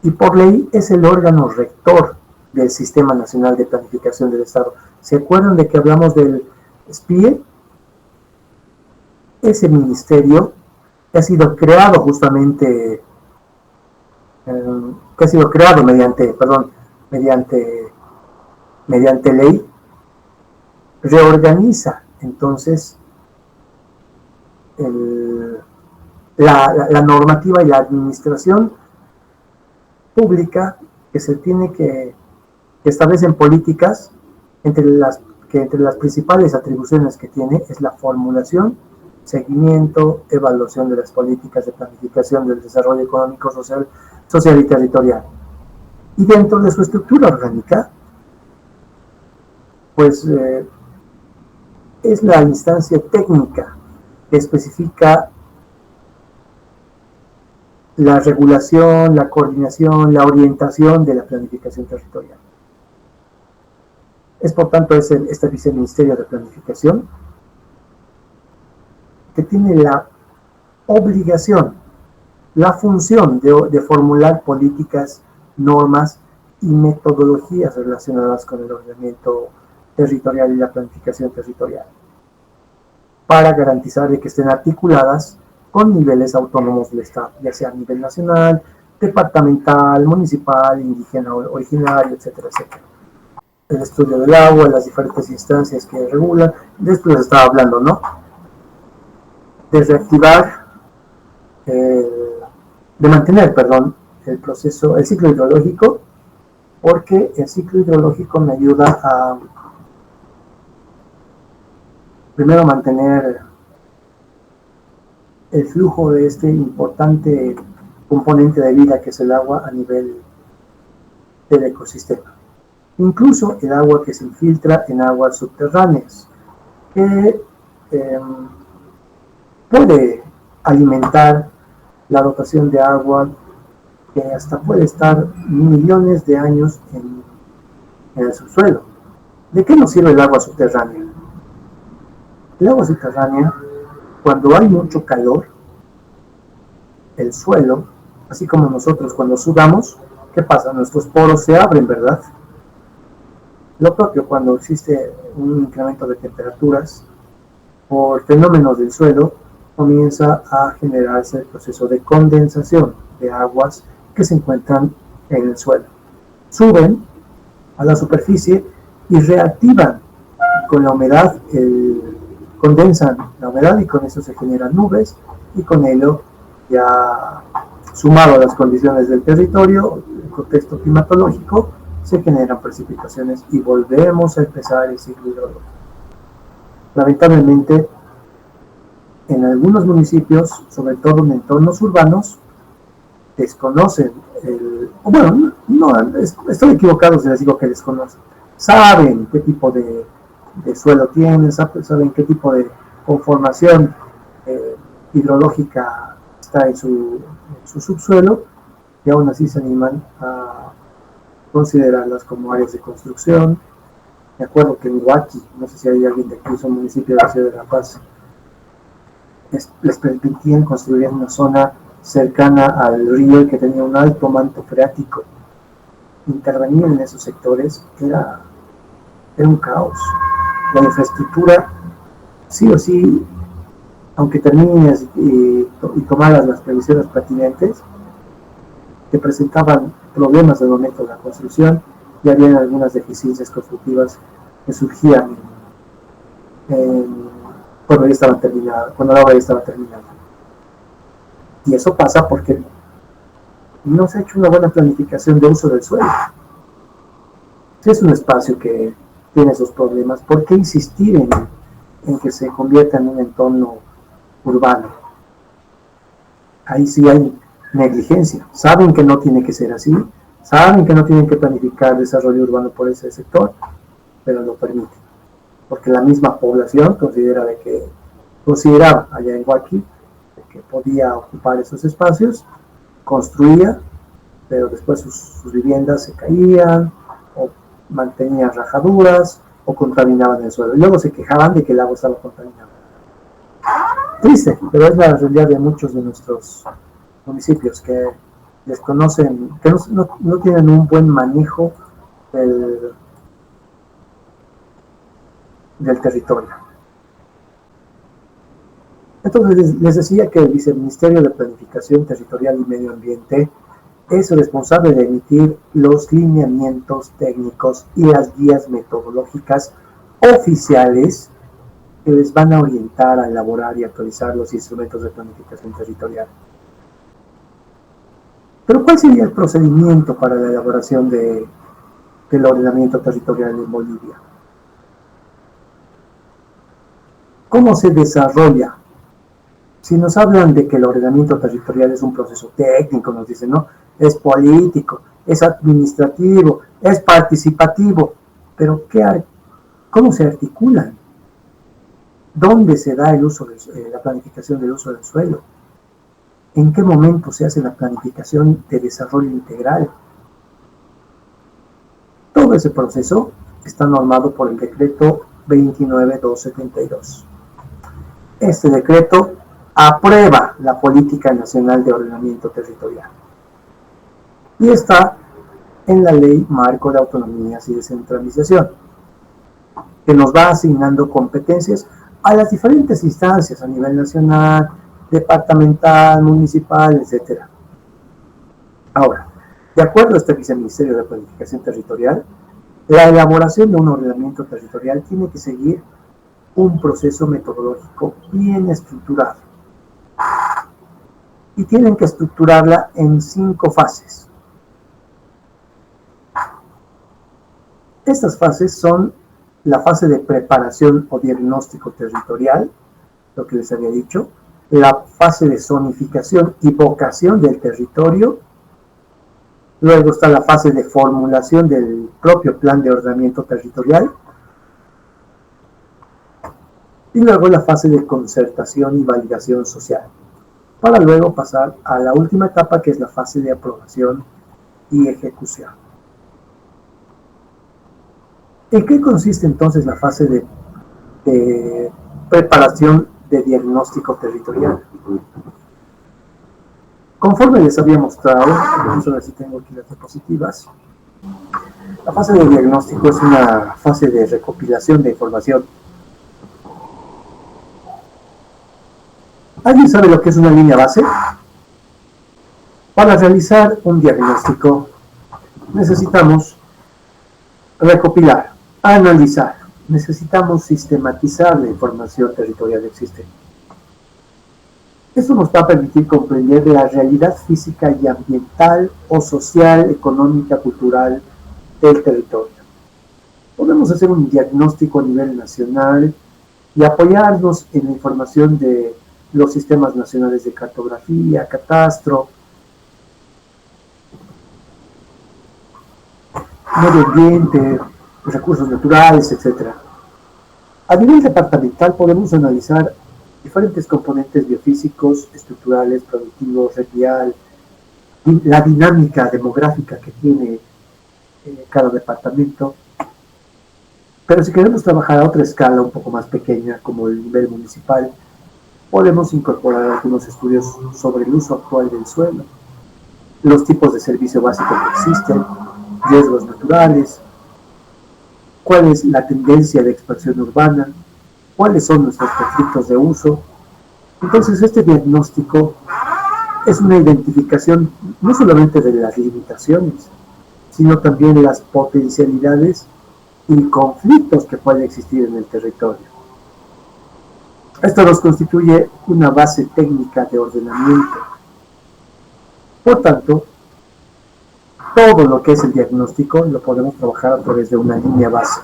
Y por ley es el órgano rector del Sistema Nacional de Planificación del Estado. ¿Se acuerdan de que hablamos del SPIE? Ese ministerio que ha sido creado justamente, que ha sido creado mediante ley, reorganiza entonces la normativa y la administración pública que establecen políticas, entre las principales atribuciones que tiene es la formulación, seguimiento, evaluación de las políticas de planificación del desarrollo económico, social y territorial. Y dentro de su estructura orgánica, pues es la instancia técnica que especifica la regulación, la coordinación, la orientación de la planificación territorial. Es por tanto este Viceministerio de Planificación que tiene la obligación, la función de formular políticas, normas y metodologías relacionadas con el ordenamiento territorial y la planificación territorial, para garantizar de que estén articuladas con niveles autónomos del Estado, ya sea a nivel nacional, departamental, municipal, indígena, originario, etcétera, etcétera. El estudio del agua, las diferentes instancias que regulan, de esto les estaba hablando, ¿no? De reactivar, de mantener, el proceso, el ciclo hidrológico, porque el ciclo hidrológico me ayuda a, primero, mantener el flujo de este importante componente de vida que es el agua a nivel del ecosistema. Incluso el agua que se infiltra en aguas subterráneas, que puede alimentar la dotación de agua que hasta puede estar millones de años en el subsuelo. ¿De qué nos sirve el agua subterránea? El agua subterránea, cuando hay mucho calor, el suelo, así como nosotros cuando sudamos, ¿qué pasa? Nuestros poros se abren, ¿verdad? Lo propio cuando existe un incremento de temperaturas por fenómenos del suelo, comienza a generarse el proceso de condensación de aguas que se encuentran en el suelo. Suben a la superficie y reactivan con la humedad, condensan la humedad y con eso se generan nubes y con ello, ya sumado a las condiciones del territorio, el contexto climatológico, se generan precipitaciones y volvemos a empezar el ciclo hidrológico. Lamentablemente, en algunos municipios, sobre todo en entornos urbanos, desconocen bueno, no, estoy equivocado si les digo que desconocen. Saben qué tipo de suelo tienen, saben qué tipo de conformación hidrológica está en su subsuelo, y aún así se animan a considerarlas como áreas de construcción. Me acuerdo que en Huaki, no sé si hay alguien de aquí, es un municipio de la ciudad de La Paz, les permitían construir en una zona cercana al río y que tenía un alto manto freático. Intervenir en esos sectores era un caos. La infraestructura, sí o sí, aunque termines y tomaras las previsiones pertinentes, te presentaban problemas al momento de la construcción y había algunas deficiencias constructivas que surgían cuando ya estaba terminada, cuando la obra ya estaba terminada. Y eso pasa porque no se ha hecho una buena planificación de uso del suelo. Si es un espacio que tiene esos problemas, ¿por qué insistir en que se convierta en un entorno urbano? Ahí sí hay negligencia. Saben que no tiene que ser así, saben que no tienen que planificar desarrollo urbano por ese sector, pero lo permiten. Porque la misma población consideraba allá en Huaki que podía ocupar esos espacios, construía, pero después sus viviendas se caían, o mantenían rajaduras, o contaminaban el suelo. Y luego se quejaban de que el agua estaba contaminada. Triste, pero es la realidad de muchos de nuestros municipios que desconocen, que no tienen un buen manejo del territorio. Entonces les decía que el Viceministerio de Planificación Territorial y Medio Ambiente es responsable de emitir los lineamientos técnicos y las guías metodológicas oficiales que les van a orientar a elaborar y actualizar los instrumentos de planificación territorial. Pero ¿cuál sería el procedimiento para la elaboración del ordenamiento territorial en Bolivia? ¿Cómo se desarrolla? Si nos hablan de que el ordenamiento territorial es un proceso técnico, nos dicen, ¿no? Es político, es administrativo, es participativo, pero ¿cómo se articulan? ¿Dónde se da la planificación del uso del suelo? ¿En qué momento se hace la planificación de desarrollo integral? Todo ese proceso está normado por el decreto 29272. Este decreto aprueba la Política Nacional de Ordenamiento Territorial y está en la Ley Marco de Autonomías y Descentralización, que nos va asignando competencias a las diferentes instancias a nivel nacional, departamental, municipal, etc. Ahora, de acuerdo a este Viceministerio de Planificación Territorial, la elaboración de un ordenamiento territorial tiene que seguir un proceso metodológico bien estructurado. Y tienen que estructurarla en 5 fases. Estas fases son la fase de preparación o diagnóstico territorial, lo que les había dicho, la fase de zonificación y vocación del territorio, luego está la fase de formulación del propio plan de ordenamiento territorial, y luego la fase de concertación y validación social, para luego pasar a la última etapa, que es la fase de aprobación y ejecución. ¿En qué consiste entonces la fase de preparación de diagnóstico territorial? Conforme les había mostrado, vamos a ver si tengo aquí las diapositivas, La fase de diagnóstico es una fase de recopilación de información. ¿Alguien sabe lo que es una línea base? Para realizar un diagnóstico necesitamos recopilar, analizar, necesitamos sistematizar la información territorial existente. Esto nos va a permitir comprender la realidad física y ambiental o social, económica, cultural del territorio. Podemos hacer un diagnóstico a nivel nacional y apoyarnos en la información de los sistemas nacionales de cartografía, catastro, medio ambiente, recursos naturales, etc. A nivel departamental podemos analizar diferentes componentes biofísicos, estructurales, productivos, red vial, la dinámica demográfica que tiene cada departamento. Pero si queremos trabajar a otra escala un poco más pequeña, como el nivel municipal, podemos incorporar algunos estudios sobre el uso actual del suelo, los tipos de servicio básico que existen, riesgos naturales, cuál es la tendencia de expansión urbana, cuáles son nuestros conflictos de uso. Entonces, este diagnóstico es una identificación no solamente de las limitaciones, sino también de las potencialidades y conflictos que pueden existir en el territorio. Esto nos constituye una base técnica de ordenamiento. Por tanto, todo lo que es el diagnóstico lo podemos trabajar a través de una línea base,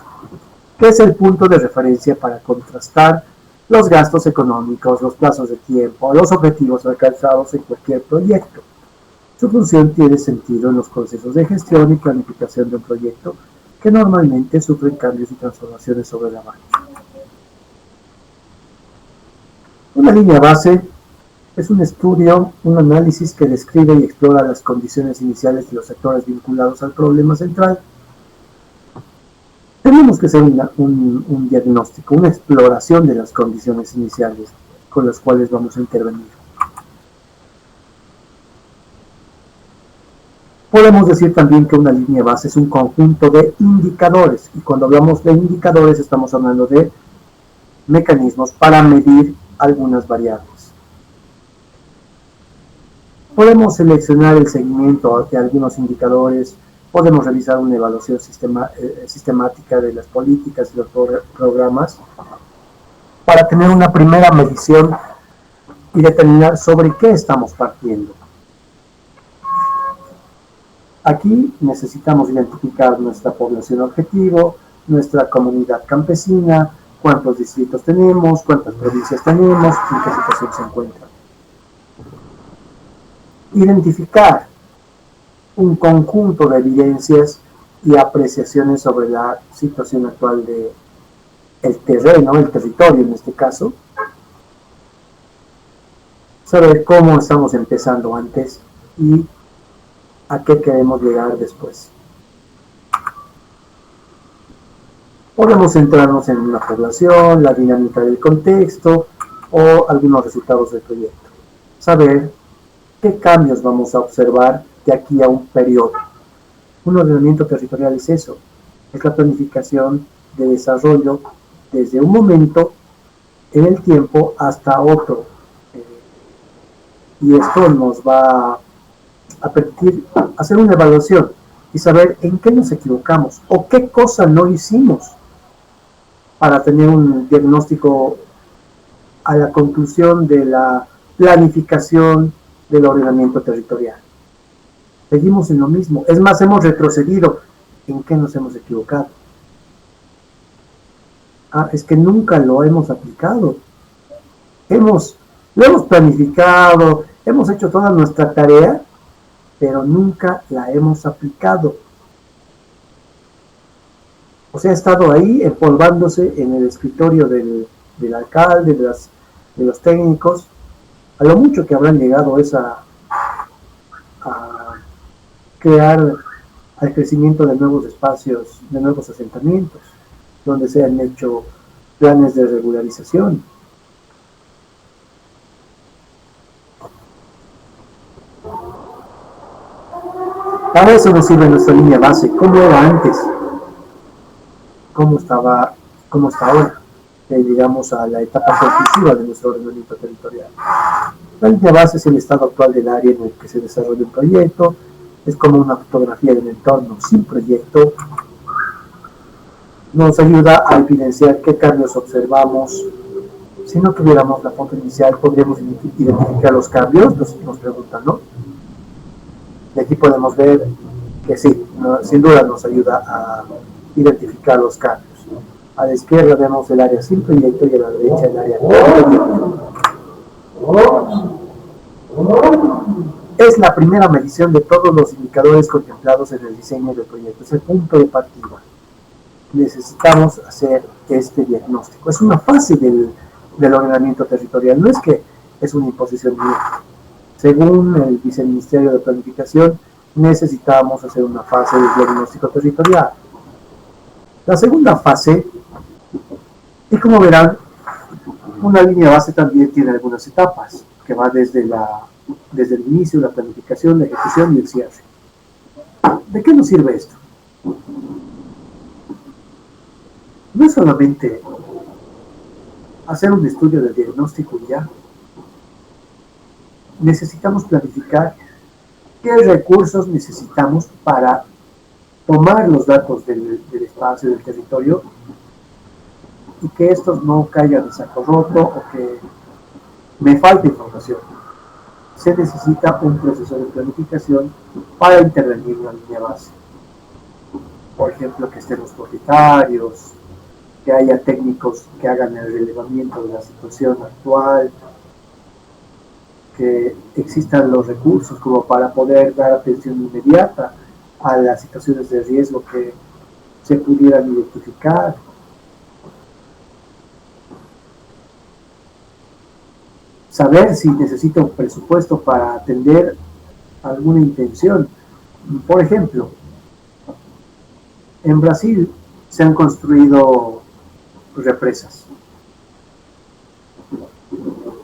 que es el punto de referencia para contrastar los gastos económicos, los plazos de tiempo, los objetivos alcanzados en cualquier proyecto. Su función tiene sentido en los procesos de gestión y planificación de un proyecto que normalmente sufren cambios y transformaciones sobre la marcha. Una línea base es un estudio, un análisis que describe y explora las condiciones iniciales de los sectores vinculados al problema central. Tenemos que hacer un diagnóstico, una exploración de las condiciones iniciales con las cuales vamos a intervenir. Podemos decir también que una línea base es un conjunto de indicadores, y cuando hablamos de indicadores estamos hablando de mecanismos para medir algunas variables. Podemos seleccionar el seguimiento de algunos indicadores, podemos realizar una evaluación sistemática de las políticas y los programas para tener una primera medición y determinar sobre qué estamos partiendo. Aquí necesitamos identificar nuestra población objetivo, nuestra comunidad campesina, cuántos distritos tenemos, cuántas provincias tenemos, en qué situación se encuentran. Identificar un conjunto de evidencias y apreciaciones sobre la situación actual del terreno, el territorio en este caso, saber cómo estamos empezando antes y a qué queremos llegar después. Podemos centrarnos en una población, la dinámica del contexto o algunos resultados del proyecto. Saber qué cambios vamos a observar de aquí a un periodo. Un ordenamiento territorial es eso, es la planificación de desarrollo desde un momento en el tiempo hasta otro. Y esto nos va a permitir hacer una evaluación y saber en qué nos equivocamos o qué cosa no hicimos para tener un diagnóstico a la conclusión de la planificación del ordenamiento territorial. Seguimos en lo mismo, es más, hemos retrocedido. ¿En qué nos hemos equivocado? Es que nunca lo hemos aplicado. Lo hemos planificado, hemos hecho toda nuestra tarea, pero nunca la hemos aplicado. O sea, ha estado ahí empolvándose en el escritorio del alcalde, de los técnicos, a lo mucho que habrán llegado es a crear al crecimiento de nuevos espacios, de nuevos asentamientos, donde se han hecho planes de regularización. Para eso nos sirve nuestra línea base, cómo era antes, cómo estaba, cómo está ahora, que llegamos a la etapa conclusiva de nuestro ordenamiento territorial. La línea base es el estado actual del área en el que se desarrolla un proyecto, es como una fotografía del entorno sin proyecto, nos ayuda a evidenciar qué cambios observamos. Si no tuviéramos la foto inicial, podríamos identificar los cambios, nos preguntan, ¿no? Y aquí podemos ver que sí, sin duda nos ayuda a identificar los cambios. A la izquierda vemos el área sin proyecto y a la derecha el área con proyecto. Es la primera medición de todos los indicadores contemplados en el diseño del proyecto. Es el punto de partida. Necesitamos hacer este diagnóstico. Es una fase del ordenamiento territorial. No es que es una imposición mía. Según el Viceministerio de Planificación, necesitamos hacer una fase de diagnóstico territorial. La segunda fase, y como verán, una línea base también tiene algunas etapas, que va desde el inicio, la planificación, la ejecución y el cierre. ¿De qué nos sirve esto? No es solamente hacer un estudio del diagnóstico y ya. Necesitamos planificar qué recursos necesitamos para tomar los datos del espacio, del territorio, y que estos no caigan en saco roto o que me falte información. Se necesita un proceso de planificación para intervenir en la línea base. Por ejemplo, que estén los propietarios, que haya técnicos que hagan el relevamiento de la situación actual, que existan los recursos como para poder dar atención inmediata a las situaciones de riesgo que se pudieran identificar. Saber si necesita un presupuesto para atender alguna intención. Por ejemplo, en Brasil se han construido represas,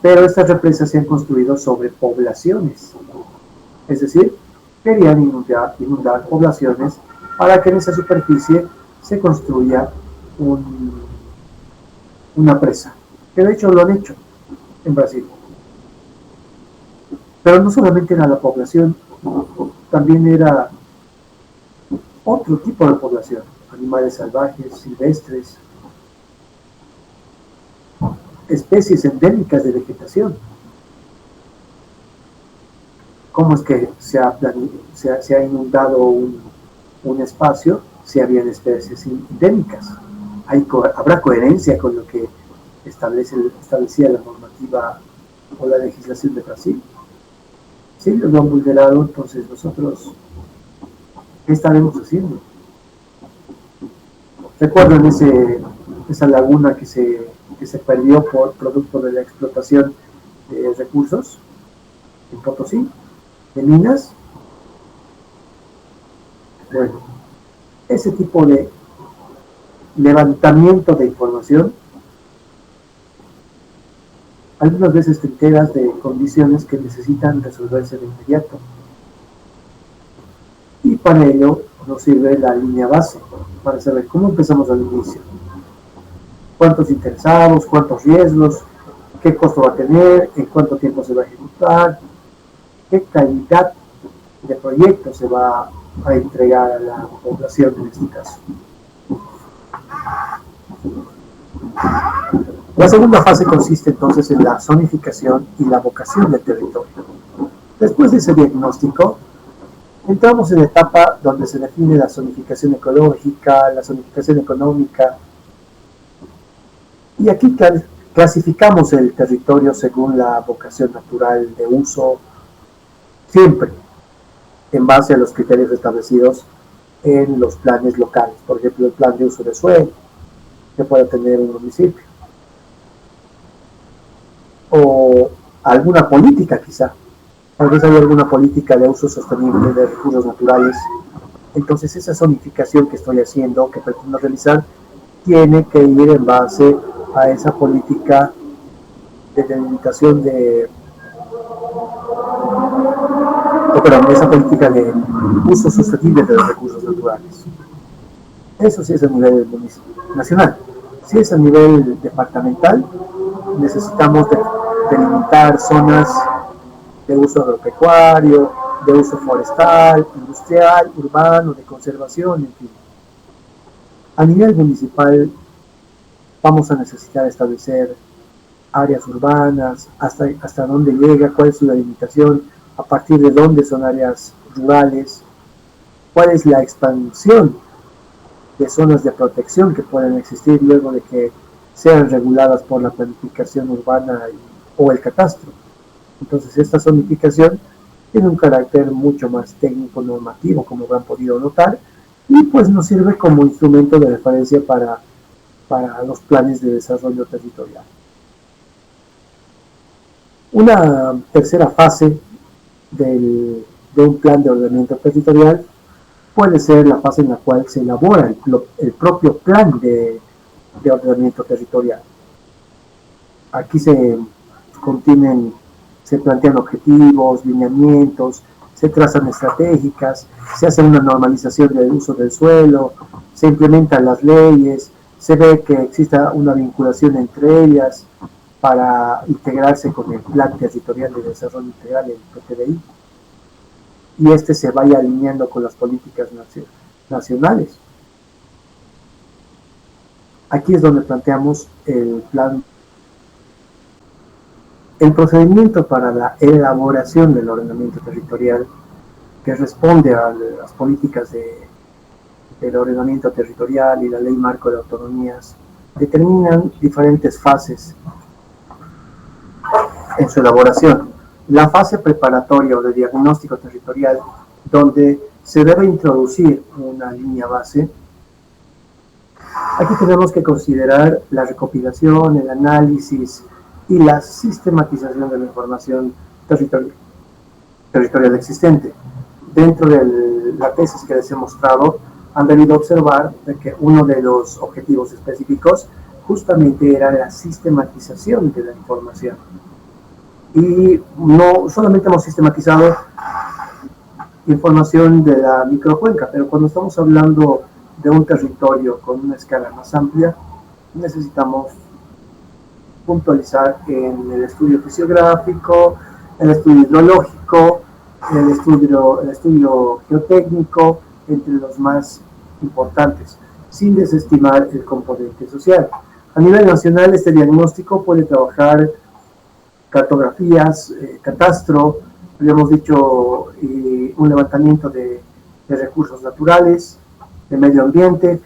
pero estas represas se han construido sobre poblaciones, es decir, querían inundar poblaciones para que en esa superficie se construya una presa, que de hecho lo han hecho en Brasil. Pero no solamente era la población, también era otro tipo de población, animales salvajes, silvestres, especies endémicas de vegetación. ¿Cómo es que se ha inundado un espacio si habían especies endémicas? ¿Habrá coherencia con lo que establecía la normativa o la legislación de Brasil? Si ellos lo han vulnerado, entonces nosotros, ¿qué estaremos haciendo? ¿Recuerdan esa laguna que se perdió por producto de la explotación de recursos en Potosí, de minas? Bueno, ese tipo de levantamiento de información, algunas veces te enteras de condiciones que necesitan resolverse de inmediato. Y para ello nos sirve la línea base, para saber cómo empezamos al inicio. Cuántos interesados, cuántos riesgos, qué costo va a tener, en cuánto tiempo se va a ejecutar, qué calidad de proyecto se va a entregar a la población en este caso. La segunda fase consiste entonces en la zonificación y la vocación del territorio. Después de ese diagnóstico, entramos en la etapa donde se define la zonificación ecológica, la zonificación económica, y aquí clasificamos el territorio según la vocación natural de uso, siempre en base a los criterios establecidos en los planes locales, por ejemplo, el plan de uso de suelo que pueda tener un municipio, o alguna política quizá, tal vez hay alguna política de uso sostenible de recursos naturales. Entonces esa zonificación que estoy haciendo, que pretendo realizar, tiene que ir en base a esa política de delimitación de pero esa política de uso sostenible de los recursos naturales. Eso sí es a nivel nacional. Si es a nivel departamental, necesitamos delimitar zonas de uso agropecuario, de uso forestal, industrial, urbano, de conservación, en fin. A nivel municipal vamos a necesitar establecer áreas urbanas, hasta dónde llega, cuál es su delimitación, a partir de dónde son áreas rurales, cuál es la expansión de zonas de protección que pueden existir luego de que sean reguladas por la planificación urbana o el catastro. Entonces esta zonificación tiene un carácter mucho más técnico normativo, como habrán podido notar, y pues nos sirve como instrumento de referencia para los planes de desarrollo territorial. Una tercera fase de un plan de ordenamiento territorial puede ser la fase en la cual se elabora el propio plan de ordenamiento territorial. Aquí se plantean objetivos, lineamientos, se trazan estratégicas, se hace una normalización del uso del suelo, se implementan las leyes, se ve que exista una vinculación entre ellas para integrarse con el Plan Territorial de Desarrollo Integral, el PTDI, y este se vaya alineando con las políticas nacionales. Aquí es donde planteamos el plan. El procedimiento para la elaboración del ordenamiento territorial, que responde a las políticas del ordenamiento territorial y la Ley Marco de Autonomías, determinan diferentes fases en su elaboración. La fase preparatoria o de diagnóstico territorial, donde se debe introducir una línea base. Aquí tenemos que considerar la recopilación, el análisis y la sistematización de la información territorial existente. Dentro de la tesis que les he mostrado, han debido observar de que uno de los objetivos específicos justamente era la sistematización de la información. Y no solamente hemos sistematizado información de la microcuenca, pero cuando estamos hablando de un territorio con una escala más amplia, necesitamos puntualizar en el estudio fisiográfico, el estudio hidrológico, el estudio geotécnico, entre los más importantes, sin desestimar el componente social. A nivel nacional, este diagnóstico puede trabajar cartografías, catastro, habíamos dicho un levantamiento de recursos naturales, de medio ambiente.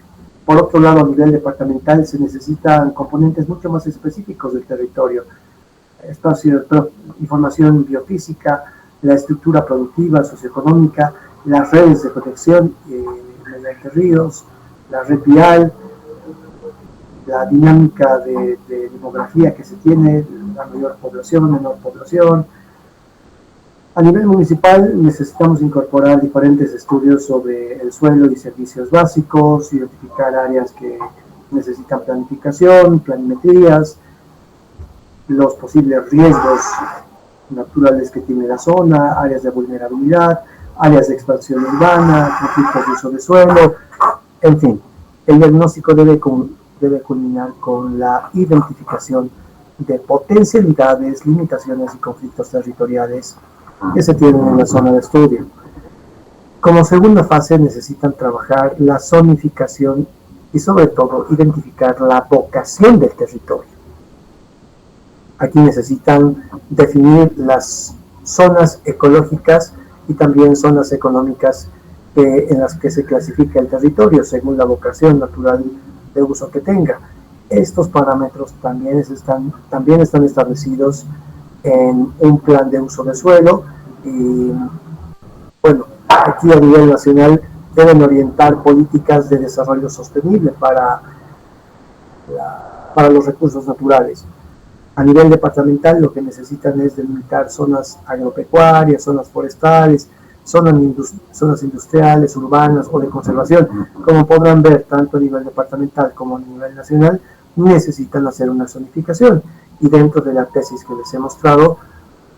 Por otro lado, a nivel departamental se necesitan componentes mucho más específicos del territorio, espacio, información biofísica, la estructura productiva, socioeconómica, las redes de protección mediante ríos, la red vial, la dinámica de demografía que se tiene, la mayor población, menor población. A nivel municipal necesitamos incorporar diferentes estudios sobre el suelo y servicios básicos, identificar áreas que necesitan planificación, planimetrías, los posibles riesgos naturales que tiene la zona, áreas de vulnerabilidad, áreas de expansión urbana, conflictos de uso de suelo, en fin. El diagnóstico debe culminar con la identificación de potencialidades, limitaciones y conflictos territoriales que se tienen en la zona de estudio. Como segunda fase necesitan trabajar la zonificación y sobre todo identificar la vocación del territorio. Aquí necesitan definir las zonas ecológicas y también zonas económicas en las que se clasifica el territorio según la vocación natural de uso que tenga. Estos parámetros también están establecidos en un plan de uso de suelo y, bueno, aquí a nivel nacional deben orientar políticas de desarrollo sostenible para los recursos naturales. A nivel departamental lo que necesitan es delimitar zonas agropecuarias, zonas forestales, zonas industriales, urbanas o de conservación. Como podrán ver, tanto a nivel departamental como a nivel nacional, necesitan hacer una zonificación. Y dentro de la tesis que les he mostrado,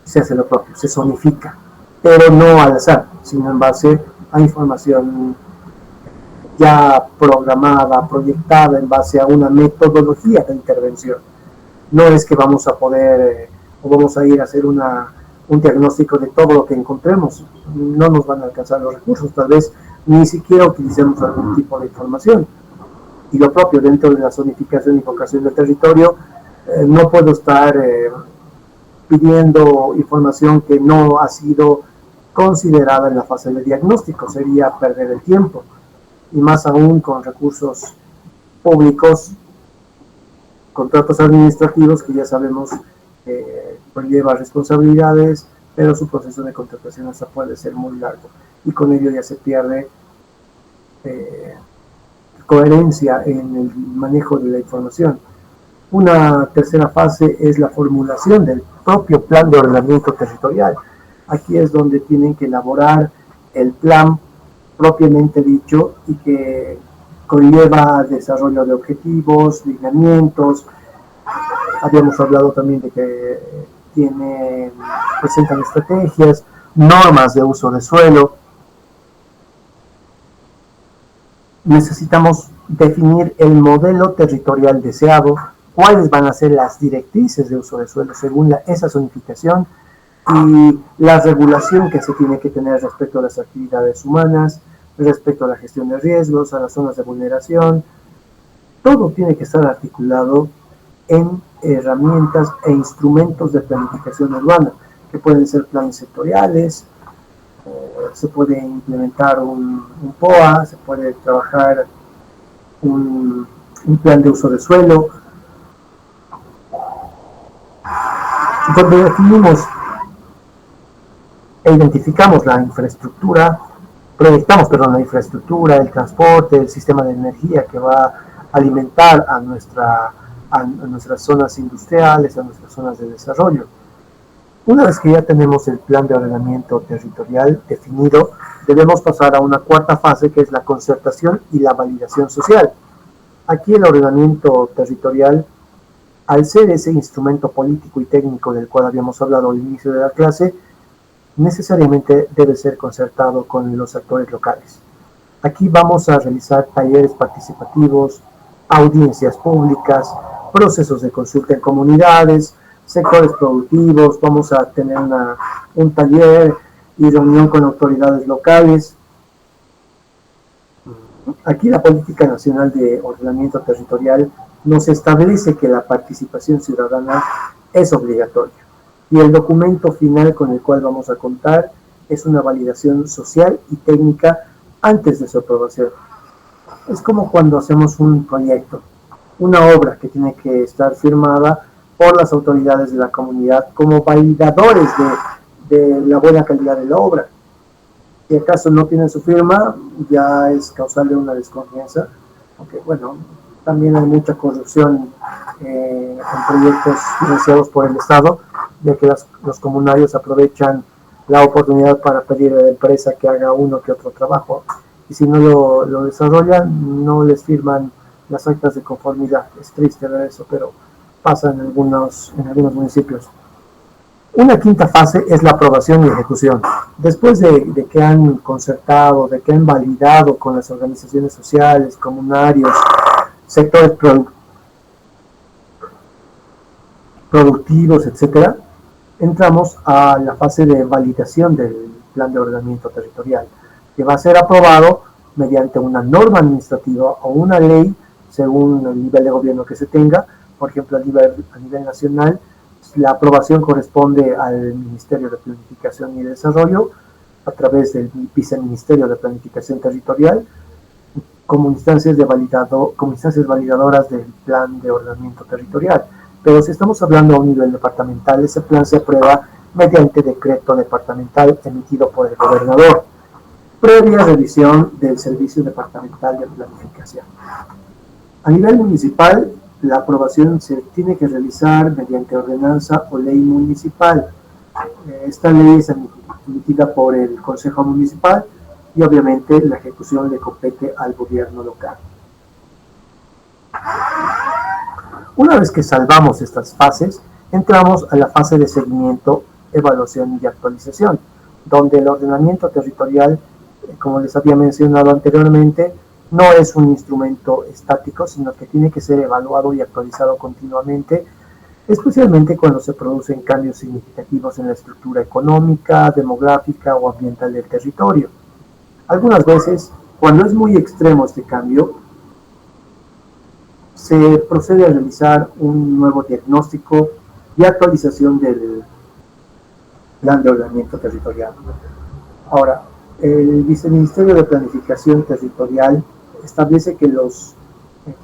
se hace lo propio, se zonifica. pero no al azar, sino en base a información ya programada, proyectada en base a una metodología de intervención. No es que vamos a poder o vamos a ir a hacer un diagnóstico de todo lo que encontremos. No nos van a alcanzar los recursos, tal vez ni siquiera utilicemos algún tipo de información. Y lo propio dentro de la zonificación y vocación del territorio, no puedo estar pidiendo información que no ha sido considerada en la fase de diagnóstico, sería perder el tiempo, y más aún con recursos públicos, contratos administrativos que ya sabemos conlleva responsabilidades, pero su proceso de contratación hasta puede ser muy largo, y con ello ya se pierde coherencia en el manejo de la información. Una tercera fase es la formulación del propio plan de ordenamiento territorial. Aquí es donde tienen que elaborar el plan propiamente dicho y que conlleva desarrollo de objetivos, lineamientos. Habíamos hablado también de que presentan estrategias, normas de uso de suelo. Necesitamos definir el modelo territorial deseado, cuáles van a ser las directrices de uso de suelo según esa zonificación y la regulación que se tiene que tener respecto a las actividades humanas, respecto a la gestión de riesgos, a las zonas de vulneración. Todo tiene que estar articulado en herramientas e instrumentos de planificación urbana, que pueden ser planes sectoriales, se puede implementar un POA, se puede trabajar un plan de uso de suelo, donde definimos e identificamos la infraestructura, proyectamos, la infraestructura, el transporte, el sistema de energía que va a alimentar a nuestras zonas industriales, a nuestras zonas de desarrollo. Una vez que ya tenemos el plan de ordenamiento territorial definido, debemos pasar a una cuarta fase, que es la concertación y la validación social. Aquí el ordenamiento territorial, al ser ese instrumento político y técnico del cual habíamos hablado al inicio de la clase, necesariamente debe ser concertado con los actores locales. Aquí vamos a realizar talleres participativos, audiencias públicas, procesos de consulta en comunidades, sectores productivos, vamos a tener un taller y reunión con autoridades locales. Aquí la Política Nacional de Ordenamiento Territorial nos establece que la participación ciudadana es obligatoria y el documento final con el cual vamos a contar es una validación social y técnica antes de su aprobación. Es como cuando hacemos un proyecto, una obra que tiene que estar firmada por las autoridades de la comunidad como validadores de la buena calidad de la obra. Si acaso no tienen su firma, ya es causal de una desconfianza, aunque bueno, también hay mucha corrupción en proyectos financiados por el Estado, ya que los comunarios aprovechan la oportunidad para pedir a la empresa que haga uno que otro trabajo, y si no lo desarrollan, no les firman las actas de conformidad. Es triste ver eso, pero pasa en algunos municipios. Una quinta fase es la aprobación y ejecución. Después de que han concertado, de que han validado con las organizaciones sociales, comunarios, sectores productivos, etcétera, entramos a la fase de validación del plan de ordenamiento territorial, que va a ser aprobado mediante una norma administrativa o una ley según el nivel de gobierno que se tenga. Por ejemplo, a nivel nacional, la aprobación corresponde al Ministerio de Planificación y Desarrollo a través del Viceministerio de Planificación Territorial como instancias validadoras del plan de ordenamiento territorial. Pero si estamos hablando a un nivel departamental, ese plan se aprueba mediante decreto departamental emitido por el gobernador, previa revisión del Servicio Departamental de Planificación. A nivel municipal, la aprobación se tiene que realizar mediante ordenanza o ley municipal. Esta ley es emitida por el Consejo Municipal y obviamente la ejecución le compete al gobierno local. Una vez que salvamos estas fases, entramos a la fase de seguimiento, evaluación y actualización, donde el ordenamiento territorial, como les había mencionado anteriormente, no es un instrumento estático, sino que tiene que ser evaluado y actualizado continuamente, especialmente cuando se producen cambios significativos en la estructura económica, demográfica o ambiental del territorio. Algunas veces, cuando es muy extremo este cambio, se procede a realizar un nuevo diagnóstico y actualización del plan de ordenamiento territorial. Ahora, el Viceministerio de Planificación Territorial establece que los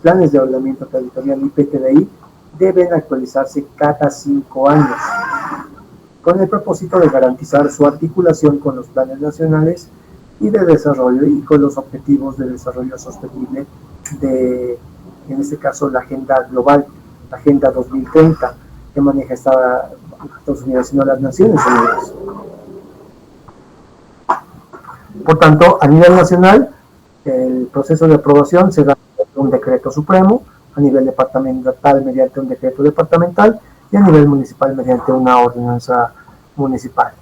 planes de ordenamiento territorial IPTDI deben actualizarse cada 5 años, con el propósito de garantizar su articulación con los planes nacionales y de desarrollo y con los objetivos de desarrollo sostenible de, en este caso, la agenda global, la Agenda 2030, que maneja Estados Unidos, sino las Naciones Unidas. Por tanto, a nivel nacional, el proceso de aprobación se da un decreto supremo, a nivel departamental mediante un decreto departamental y a nivel municipal mediante una ordenanza municipal.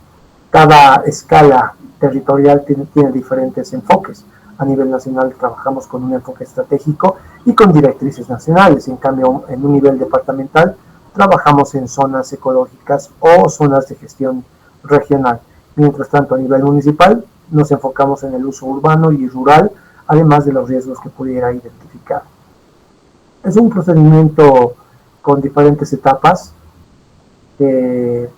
Cada escala territorial tiene diferentes enfoques. A nivel nacional trabajamos con un enfoque estratégico y con directrices nacionales. En cambio, en un nivel departamental trabajamos en zonas ecológicas o zonas de gestión regional. Mientras tanto, a nivel municipal nos enfocamos en el uso urbano y rural, además de los riesgos que pudiera identificar. Es un procedimiento con diferentes etapas que,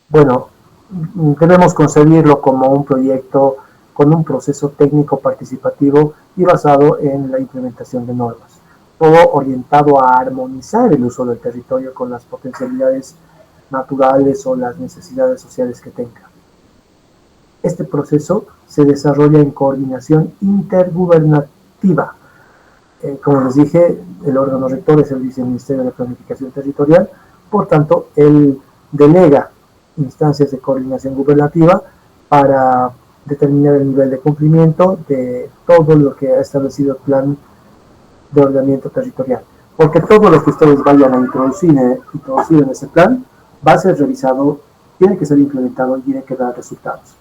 bueno, debemos concebirlo como un proyecto con un proceso técnico participativo y basado en la implementación de normas, todo orientado a armonizar el uso del territorio con las potencialidades naturales o las necesidades sociales que tenga. Este proceso se desarrolla en coordinación intergubernativa. Como les dije, el órgano rector es el Viceministerio de Planificación Territorial, por tanto, él delega instancias de coordinación gubernativa para determinar el nivel de cumplimiento de todo lo que ha establecido el plan de ordenamiento territorial. Porque todo lo que ustedes vayan a introducir en ese plan va a ser revisado, tiene que ser implementado y tiene que dar resultados.